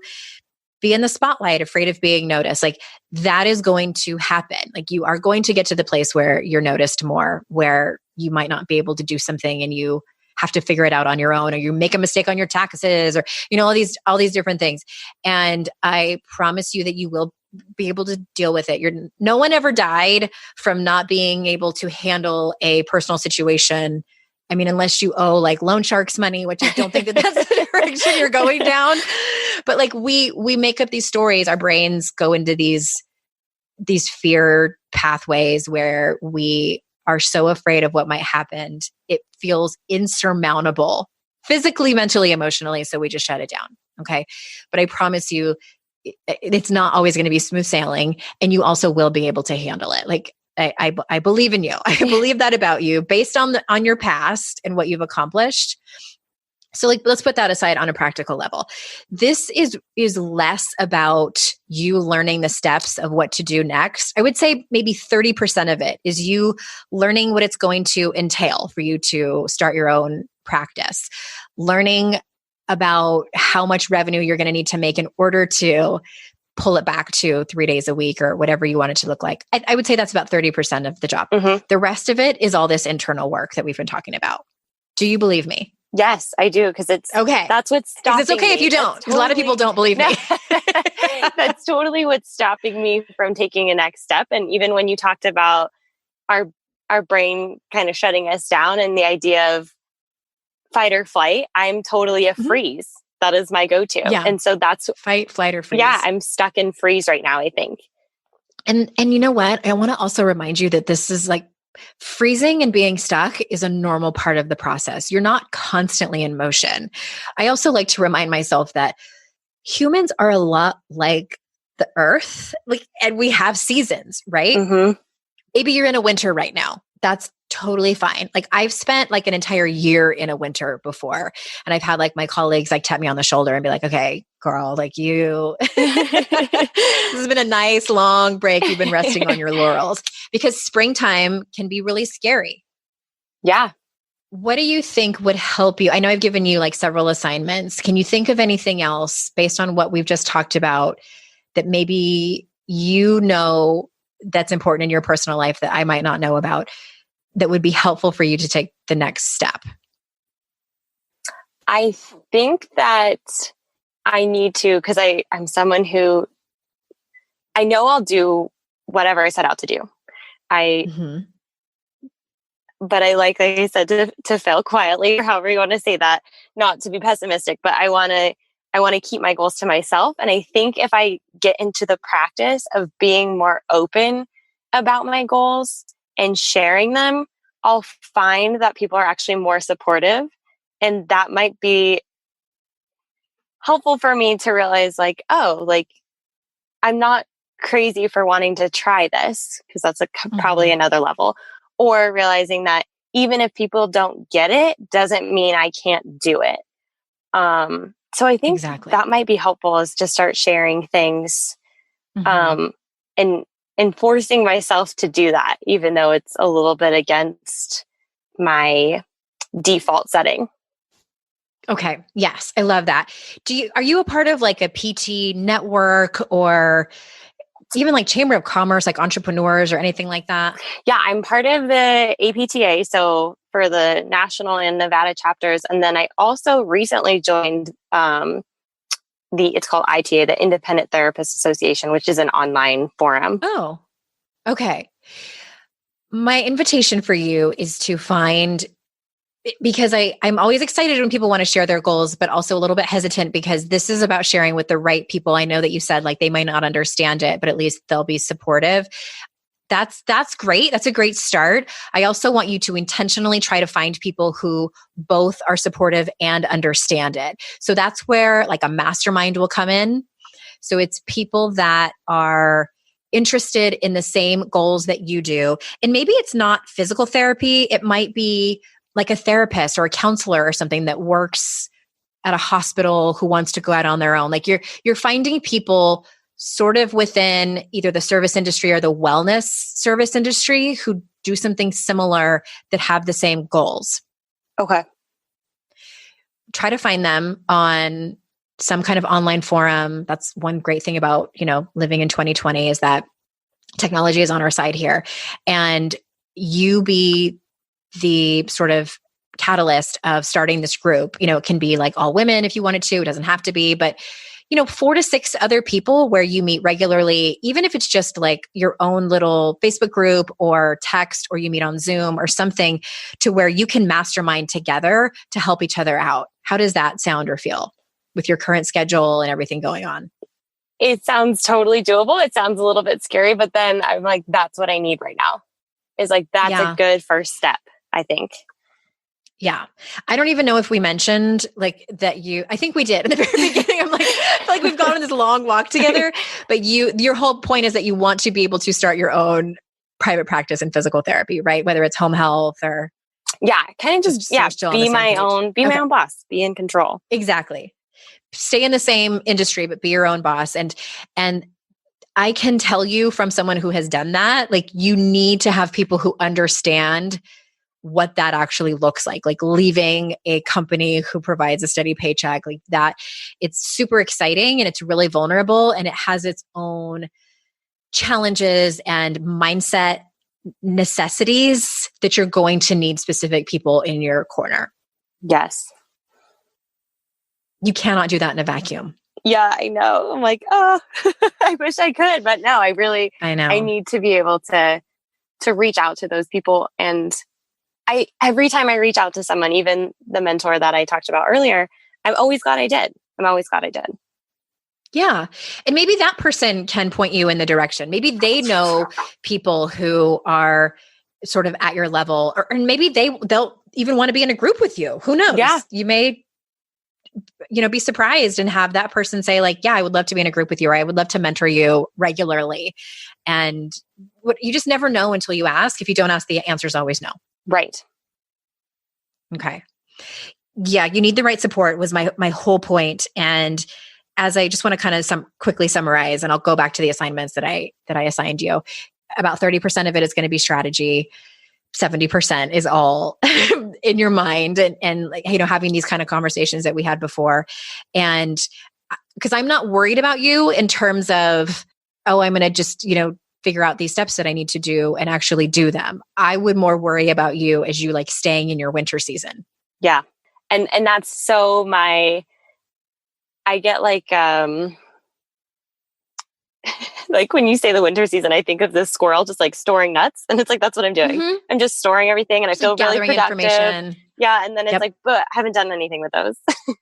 be in the spotlight, afraid of being noticed? Like, that is going to happen. Like, you are going to get to the place where you're noticed more, where you might not be able to do something and you have to figure it out on your own, or you make a mistake on your taxes, or, all these different things. And I promise you that you will be able to deal with it. No one ever died from not being able to handle a personal situation. I mean, unless you owe like loan sharks money, which I don't think that's the direction you're going down. But like, we make up these stories. Our brains go into these fear pathways where we are so afraid of what might happen. It feels insurmountable, physically, mentally, emotionally. So we just shut it down. Okay. But I promise you, it's not always going to be smooth sailing, and you also will be able to handle it. Like, I believe in you. I believe that about you based on your past and what you've accomplished. So like, let's put that aside on a practical level. This is less about you learning the steps of what to do next. I would say maybe 30% of it is you learning what it's going to entail for you to start your own practice, learning about how much revenue you're going to need to make in order to pull it back to 3 days a week or whatever you want it to look like. I would say that's about 30% of the job. The rest of it is all this internal work that we've been talking about. Do you believe me? Yes, I do. Because it's okay. That's what's stopping me. It's okay if you don't. Because a lot of people don't believe me. That's totally what's stopping me from taking a next step. And even when you talked about our brain kind of shutting us down and the idea of fight or flight, I'm totally a freeze. That is my go-to. Yeah. And so that's fight, flight, or freeze. Yeah, I'm stuck in freeze right now, I think. And you know what? I want to also remind you that this is like, freezing and being stuck is a normal part of the process. You're not constantly in motion. I also like to remind myself that humans are a lot like the earth, and we have seasons, right? Maybe you're in a winter right now. That's totally fine. Like, I've spent like an entire year in a winter before, and I've had like my colleagues like tap me on the shoulder and be like, okay, girl, like this has been a nice long break. You've been resting on your laurels, because springtime can be really scary. Yeah. What do you think would help you? I know I've given you like several assignments. Can you think of anything else based on what we've just talked about that maybe that's important in your personal life that I might not know about? that would be helpful for you to take the next step? I think that I need to, because I'm someone who I know I'll do whatever I set out to do. But I like I said, to fail quietly, or however you want to say that, not to be pessimistic, but I want to keep my goals to myself. And I think if I get into the practice of being more open about my goals and sharing them, I'll find that people are actually more supportive. And that might be helpful for me to realize, like, oh, like, I'm not crazy for wanting to try this, because that's probably another level. Or realizing that even if people don't get it, doesn't mean I can't do it. So I think that might be helpful, is to start sharing things, and forcing myself to do that, even though it's a little bit against my default setting. Okay. Yes. I love that. Are you a part of like a PT network, or even like Chamber of Commerce, like entrepreneurs or anything like that? Yeah, I'm part of the APTA. So for the national and Nevada chapters. And then I also recently joined it's called ITA, the Independent Therapist Association, which is an online forum. Oh, okay. My invitation for you is to find, because I'm always excited when people want to share their goals, but also a little bit hesitant, because this is about sharing with the right people. I know that you said like they might not understand it, but at least they'll be supportive. That's great. That's a great start. I also want you to intentionally try to find people who both are supportive and understand it. So that's where like a mastermind will come in. So it's people that are interested in the same goals that you do. And maybe it's not physical therapy. It might be like a therapist or a counselor or something that works at a hospital who wants to go out on their own. Like you're finding people sort of within either the service industry or the wellness service industry who do something similar that have the same goals. Okay. Try to find them on some kind of online forum. That's one great thing about, living in 2020, is that technology is on our side here, and you be the sort of catalyst of starting this group. It can be like all women if you wanted to, it doesn't have to be, but 4 to 6 other people where you meet regularly, even if it's just like your own little Facebook group or text, or you meet on Zoom or something, to where you can mastermind together to help each other out. How does that sound or feel with your current schedule and everything going on? It sounds totally doable. It sounds a little bit scary, but then I'm like, that's what I need right now. Is like, that's a good first step, I think. Yeah. I don't even know if we mentioned like that I think we did in the very beginning. I'm like, I feel like we've gone on this long walk together, but your whole point is that you want to be able to start your own private practice in physical therapy, right? Whether it's home health or. Yeah. Kind of just be my own boss, be in control. Exactly. Stay in the same industry, but be your own boss. And I can tell you from someone who has done that, like you need to have people who understand what that actually looks like leaving a company who provides a steady paycheck like that. It's super exciting and it's really vulnerable, and it has its own challenges and mindset necessities that you're going to need specific people in your corner. Yes. You cannot do that in a vacuum. Yeah, I know. I'm like, oh, I wish I could, but no, I know. I need to be able to reach out to those people. And every time I reach out to someone, even the mentor that I talked about earlier, I'm always glad I did. Yeah. And maybe that person can point you in the direction. Maybe they know people who are sort of at your level, or maybe they'll even want to be in a group with you. Who knows? Yeah. You may, be surprised and have that person say like, yeah, I would love to be in a group with you, or I would love to mentor you regularly. And you just never know until you ask. If you don't ask, the answer is always no. Right. Okay. Yeah. You need the right support was my whole point. And as I just want to kind of quickly summarize, and I'll go back to the assignments that I assigned you, about 30% of it is going to be strategy. 70% is all in your mind and like, having these kind of conversations that we had before. And because I'm not worried about you in terms of, oh, I'm going to just, figure out these steps that I need to do and actually do them. I would more worry about you as you like staying in your winter season. Yeah. And that's so I get like like when you say the winter season, I think of this squirrel just like storing nuts. And it's like, that's what I'm doing. Mm-hmm. I'm just storing everything and I feel really productive. Information. Yeah. And then it's like, but I haven't done anything with those.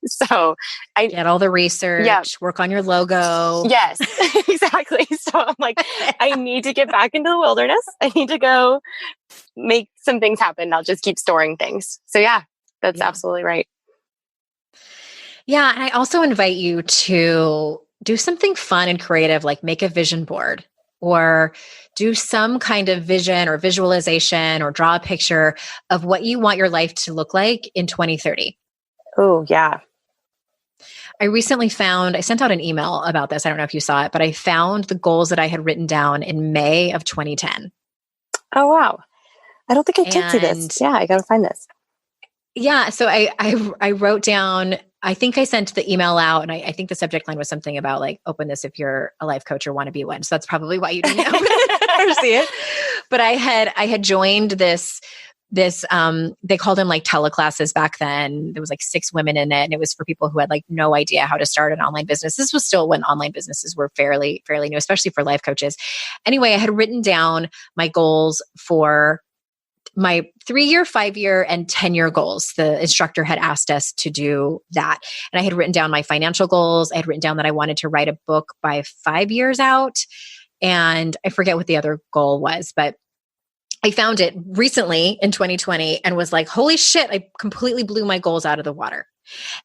So I get all the research, work on your logo. Yes, exactly. So I'm like, I need to get back into the wilderness. I need to go make some things happen, not just keep storing things. So yeah, that's absolutely right. Yeah. And I also invite you to do something fun and creative, like make a vision board or do some kind of vision or visualization or draw a picture of what you want your life to look like in 2030. Oh, yeah. I recently I sent out an email about this. I don't know if you saw it, but I found the goals that I had written down in May of 2010. Oh, wow. I don't think I did see this. Yeah, I got to find this. Yeah. So I wrote down, I think I sent the email out and I think the subject line was something about like, open this if you're a life coach or want to be one. So that's probably why you didn't open it or see it. But I had joined this, they called them like teleclasses back then. There was like 6 women in it. And it was for people who had like no idea how to start an online business. This was still when online businesses were fairly new, especially for life coaches. Anyway, I had written down my goals for my 3-year, 5-year, and 10-year goals. The instructor had asked us to do that. And I had written down my financial goals. I had written down that I wanted to write a book by 5 years out. And I forget what the other goal was, but I found it recently in 2020 and was like, holy shit, I completely blew my goals out of the water.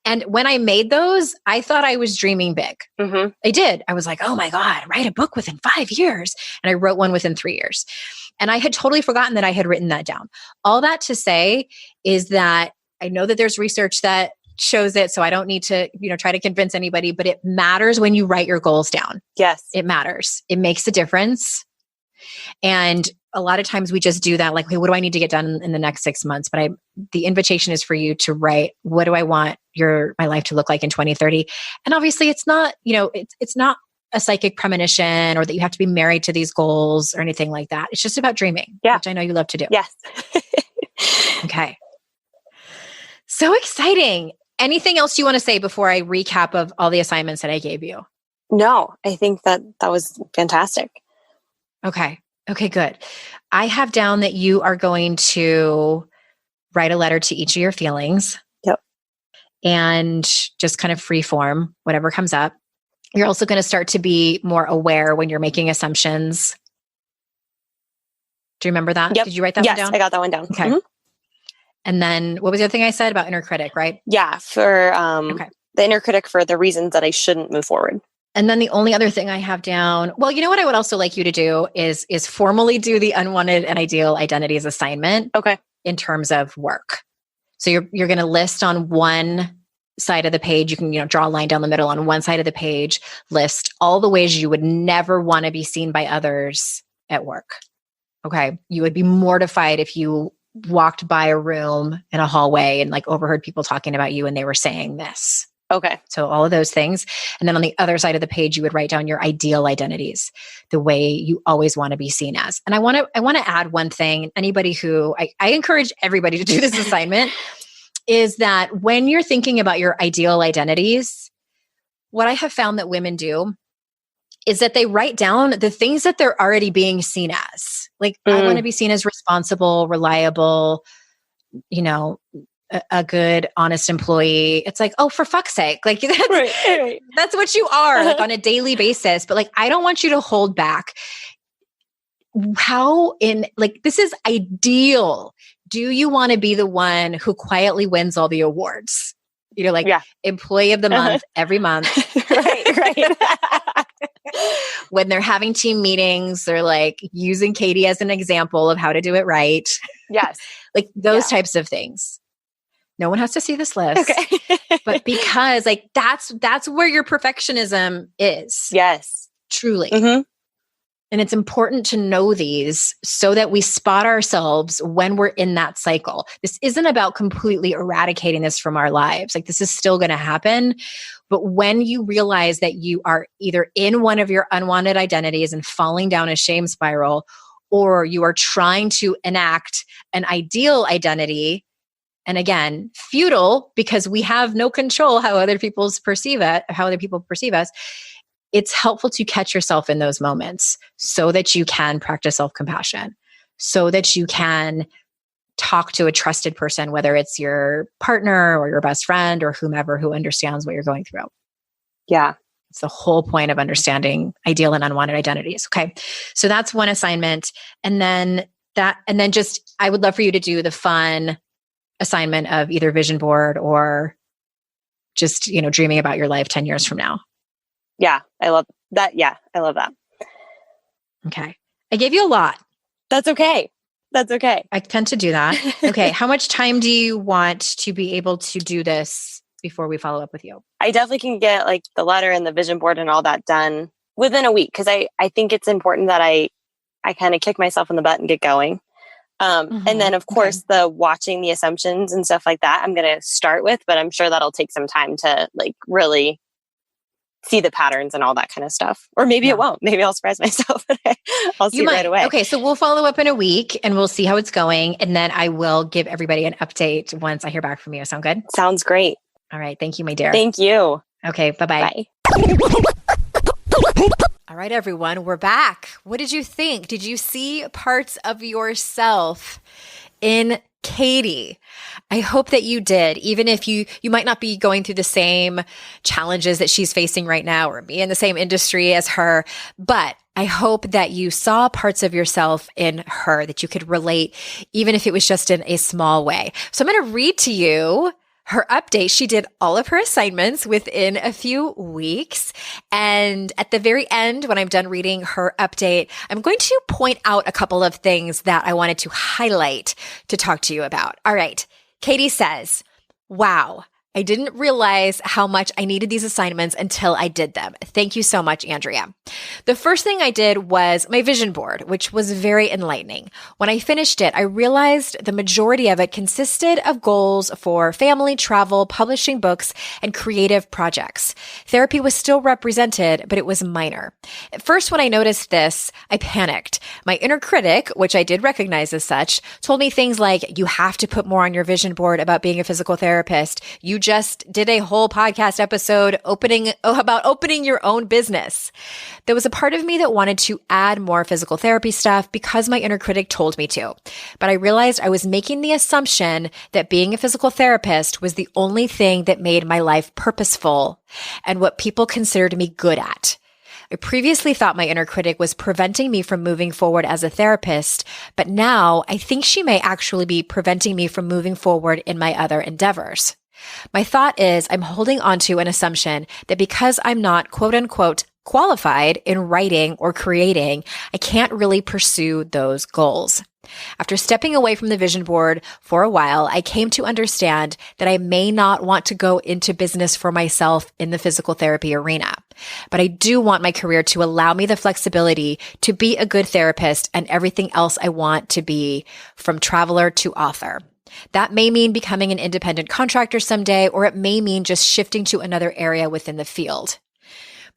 And when I made those, I thought I was dreaming big. Mm-hmm. I did. I was like, oh my God, write a book within 5 years. And I wrote one within 3 years. And I had totally forgotten that I had written that down. All that to say is that I know that there's research that shows it. So I don't need to, try to convince anybody, but it matters when you write your goals down. Yes. It matters. It makes a difference. And a lot of times we just do that, like, hey, what do I need to get done in the next 6 months? But the invitation is for you to write, what do I want my life to look like in 2030? And obviously it's not, it's not a psychic premonition or that you have to be married to these goals or anything like that. It's just about dreaming, which I know you love to do. Yes. Okay. So exciting. Anything else you want to say before I recap of all the assignments that I gave you? No, I think that was fantastic. Okay, good. I have down that you are going to write a letter to each of your feelings. Yep. And just kind of free form, whatever comes up. You're also going to start to be more aware when you're making assumptions. Do you remember that? Yep. Did you write that one down? Yes, I got that one down. Okay. Mm-hmm. And then what was the other thing I said about inner critic, right? Yeah, for the inner critic for the reasons that I shouldn't move forward. And then the only other thing I have down, well, you know what I would also like you to do is formally do the unwanted and ideal identities assignment. Okay. In terms of work. So you're going to list on one side of the page. You can, draw a line down the middle on one side of the page, list all the ways you would never want to be seen by others at work. Okay. You would be mortified if you walked by a room in a hallway and like overheard people talking about you and they were saying this. Okay. So all of those things. And then on the other side of the page, you would write down your ideal identities, the way you always want to be seen as. And I want to add one thing. Anybody who I encourage everybody to do this assignment is that when you're thinking about your ideal identities, what I have found that women do is that they write down the things that they're already being seen as. Like, I want to be seen as responsible, reliable, a good, honest employee. It's like, oh, for fuck's sake. Like that's what you are like on a daily basis. But like, I don't want you to hold back. This is ideal. Do you want to be the one who quietly wins all the awards? Employee of the month every month. Right. When they're having team meetings, they're like using Katie as an example of how to do it right. Yes. Like those types of things. No one has to see this list. Okay. But because like that's where your perfectionism is. Yes. Truly. Mm-hmm. And it's important to know these so that we spot ourselves when we're in that cycle. This isn't about completely eradicating this from our lives. Like, this is still going to happen. But when you realize that you are either in one of your unwanted identities and falling down a shame spiral, or you are trying to enact an ideal identity, and again, futile because we have no control how other people perceive us, it's helpful to catch yourself in those moments so that you can practice self-compassion, so that you can talk to a trusted person, whether it's your partner or your best friend or whomever who understands what you're going through. Yeah. It's the whole point of understanding ideal and unwanted identities. Okay. So that's one assignment. And then just, I would love for you to do the fun assignment of either vision board or just, dreaming about your life 10 years from now. Yeah. I love that. Yeah. I love that. Okay. I gave you a lot. That's okay. I tend to do that. Okay. How much time do you want to be able to do this before we follow up with you? I definitely can get like the letter and the vision board and all that done within a week. Cause I think it's important that I kind of kick myself in the butt and get going. And then of course the watching the assumptions and stuff like that, I'm going to start with, but I'm sure that'll take some time to like really see the patterns and all that kind of stuff. Or maybe it won't. Maybe I'll surprise myself. I'll see it right away. Okay. So we'll follow up in a week and we'll see how it's going. And then I will give everybody an update once I hear back from you. Sound good? Sounds great. All right. Thank you, my dear. Thank you. Okay. Bye-bye. Bye. All right, everyone, we're back. What did you think? Did you see parts of yourself in Katie? I hope that you did, even if you might not be going through the same challenges that she's facing right now or be in the same industry as her, but I hope that you saw parts of yourself in her that you could relate, even if it was just in a small way. So I'm going to read to you her update. She did all of her assignments within a few weeks. And at the very end, when I'm done reading her update, I'm going to point out a couple of things that I wanted to highlight to talk to you about. All right. Katie says, wow, I didn't realize how much I needed these assignments until I did them. Thank you so much, Andrea. The first thing I did was my vision board, which was very enlightening. When I finished it, I realized the majority of it consisted of goals for family, travel, publishing books, and creative projects. Therapy was still represented, but it was minor. At first, when I noticed this, I panicked. My inner critic, which I did recognize as such, told me things like, you have to put more on your vision board about being a physical therapist. You just did a whole podcast episode about opening your own business. There was a part of me that wanted to add more physical therapy stuff because my inner critic told me to. But I realized I was making the assumption that being a physical therapist was the only thing that made my life purposeful and what people considered me good at. I previously thought my inner critic was preventing me from moving forward as a therapist, but now I think she may actually be preventing me from moving forward in my other endeavors. My thought is I'm holding onto an assumption that because I'm not quote unquote qualified in writing or creating, I can't really pursue those goals. After stepping away from the vision board for a while, I came to understand that I may not want to go into business for myself in the physical therapy arena, but I do want my career to allow me the flexibility to be a good therapist and everything else I want to be, from traveler to author. That may mean becoming an independent contractor someday, or it may mean just shifting to another area within the field.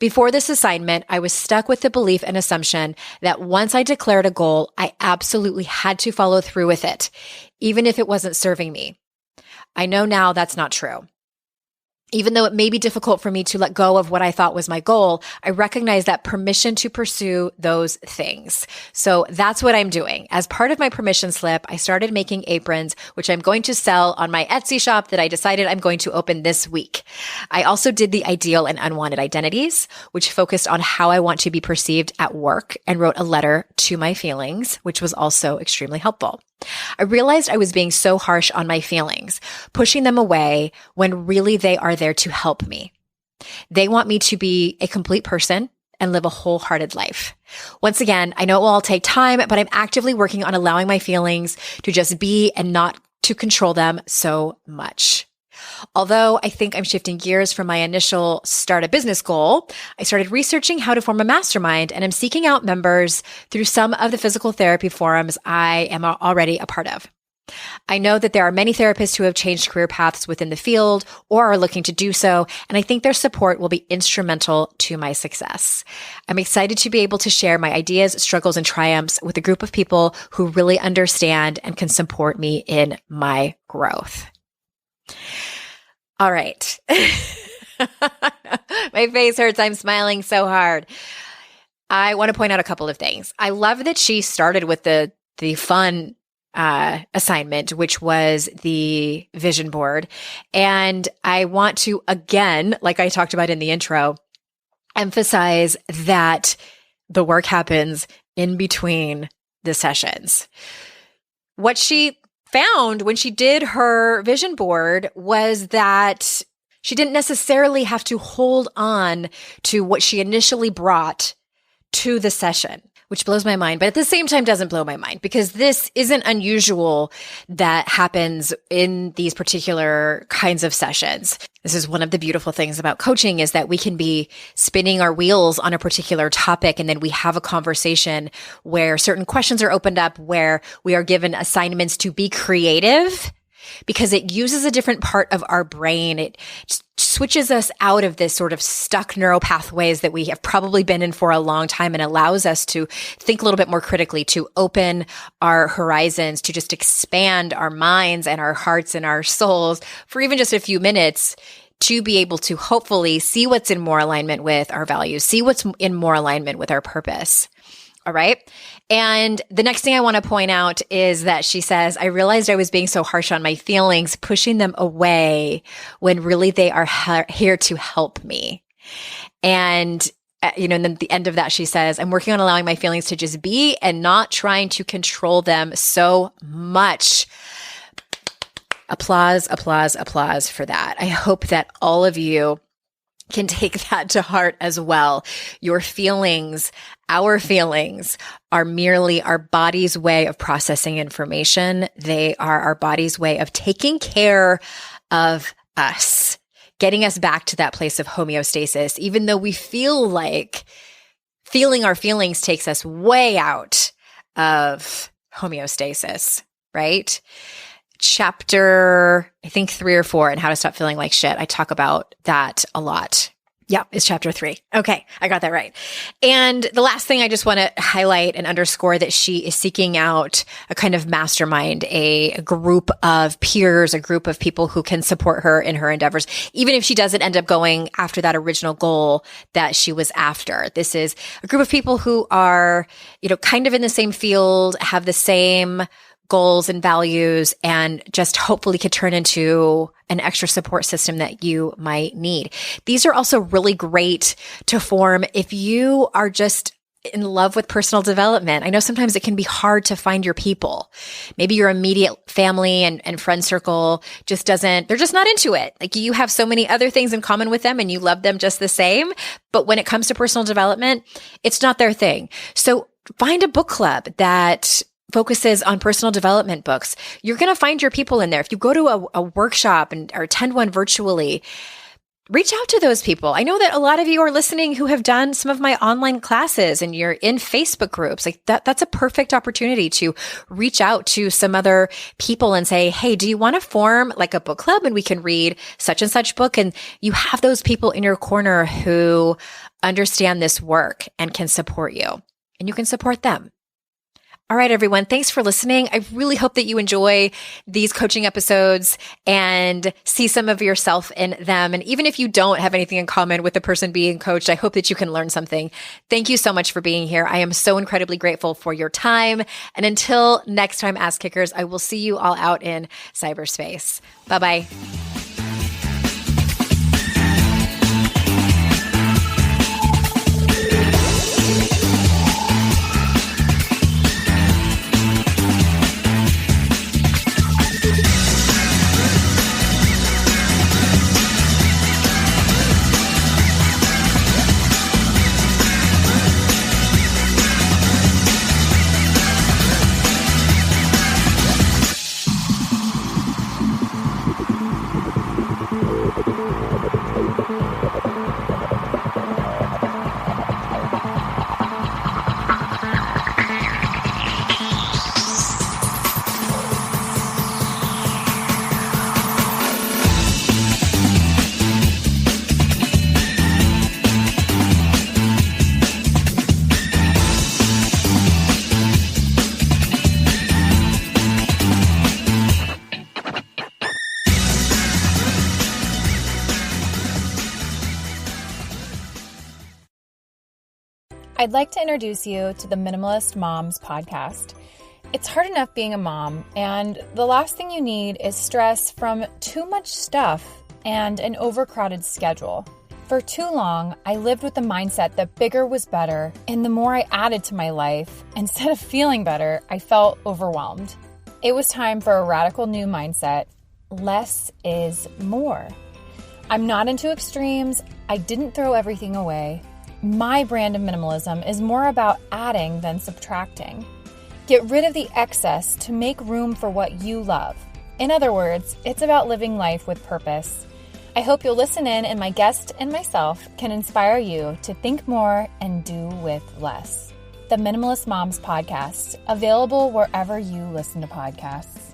Before this assignment, I was stuck with the belief and assumption that once I declared a goal, I absolutely had to follow through with it, even if it wasn't serving me. I know now that's not true. Even though it may be difficult for me to let go of what I thought was my goal, I recognize that permission to pursue those things. So that's what I'm doing. As part of my permission slip, I started making aprons, which I'm going to sell on my Etsy shop that I decided I'm going to open this week. I also did the ideal and unwanted identities, which focused on how I want to be perceived at work, and wrote a letter to my feelings, which was also extremely helpful. I realized I was being so harsh on my feelings, pushing them away when really they are there to help me. They want me to be a complete person and live a wholehearted life. Once again, I know it will all take time, but I'm actively working on allowing my feelings to just be and not to control them so much. Although I think I'm shifting gears from my initial start a business goal, I started researching how to form a mastermind, and I'm seeking out members through some of the physical therapy forums I am already a part of. I know that there are many therapists who have changed career paths within the field or are looking to do so, and I think their support will be instrumental to my success. I'm excited to be able to share my ideas, struggles, and triumphs with a group of people who really understand and can support me in my growth. All right. My face hurts. I'm smiling so hard. I want to point out a couple of things. I love that she started with the fun assignment, which was the vision board. And I want to, again, like I talked about in the intro, emphasize that the work happens in between the sessions. What she found when she did her vision board was that she didn't necessarily have to hold on to what she initially brought to the session, which blows my mind, but at the same time doesn't blow my mind, because this isn't unusual that happens in these particular kinds of sessions. This is one of the beautiful things about coaching, is that we can be spinning our wheels on a particular topic, and then we have a conversation where certain questions are opened up, where we are given assignments to be creative, because it uses a different part of our brain. It switches us out of this sort of stuck neural pathways that we have probably been in for a long time, and allows us to think a little bit more critically, to open our horizons, to just expand our minds and our hearts and our souls for even just a few minutes, to be able to hopefully see what's in more alignment with our values, see what's in more alignment with our purpose. All right. And the next thing I want to point out is that she says, I realized I was being so harsh on my feelings, pushing them away, when really they are here to help me. And, and then at the end of that, she says, I'm working on allowing my feelings to just be and not trying to control them so much. Applause, applause, applause for that. I hope that all of you can take that to heart as well. Your feelings, our feelings, are merely our body's way of processing information. They are our body's way of taking care of us, getting us back to that place of homeostasis, even though we feel like feeling our feelings takes us way out of homeostasis, right? Chapter, I think 3 or 4, and How to Stop Feeling Like Shit. I talk about that a lot. Yeah, it's chapter 3. Okay, I got that right. And the last thing I just want to highlight and underscore, that she is seeking out a kind of mastermind, a group of peers, a group of people who can support her in her endeavors, even if she doesn't end up going after that original goal that she was after. This is a group of people who are, kind of in the same field, have the same goals and values, and just hopefully could turn into an extra support system that you might need. These are also really great to form if you are just in love with personal development. I know sometimes it can be hard to find your people. Maybe your immediate family and friend circle they're just not into it. Like, you have so many other things in common with them and you love them just the same. But when it comes to personal development, it's not their thing. So find a book club that focuses on personal development books. You're going to find your people in there. If you go to a workshop or attend one virtually, reach out to those people. I know that a lot of you are listening who have done some of my online classes, and you're in Facebook groups. Like that's a perfect opportunity to reach out to some other people and say, hey, do you want to form like a book club and we can read such and such book? And you have those people in your corner who understand this work and can support you, and you can support them. All right, everyone. Thanks for listening. I really hope that you enjoy these coaching episodes and see some of yourself in them. And even if you don't have anything in common with the person being coached, I hope that you can learn something. Thank you so much for being here. I am so incredibly grateful for your time. And until next time, Ass Kickers, I will see you all out in cyberspace. Bye-bye. I'd like to introduce you to the Minimalist Moms podcast. It's hard enough being a mom, and the last thing you need is stress from too much stuff and an overcrowded schedule. For too long, I lived with the mindset that bigger was better, and the more I added to my life, instead of feeling better, I felt overwhelmed. It was time for a radical new mindset. Less is more. I'm not into extremes. I didn't throw everything away. My brand of minimalism is more about adding than subtracting. Get rid of the excess to make room for what you love. In other words, it's about living life with purpose. I hope you'll listen in, and my guest and myself can inspire you to think more and do with less. The Minimalist Moms podcast, available wherever you listen to podcasts.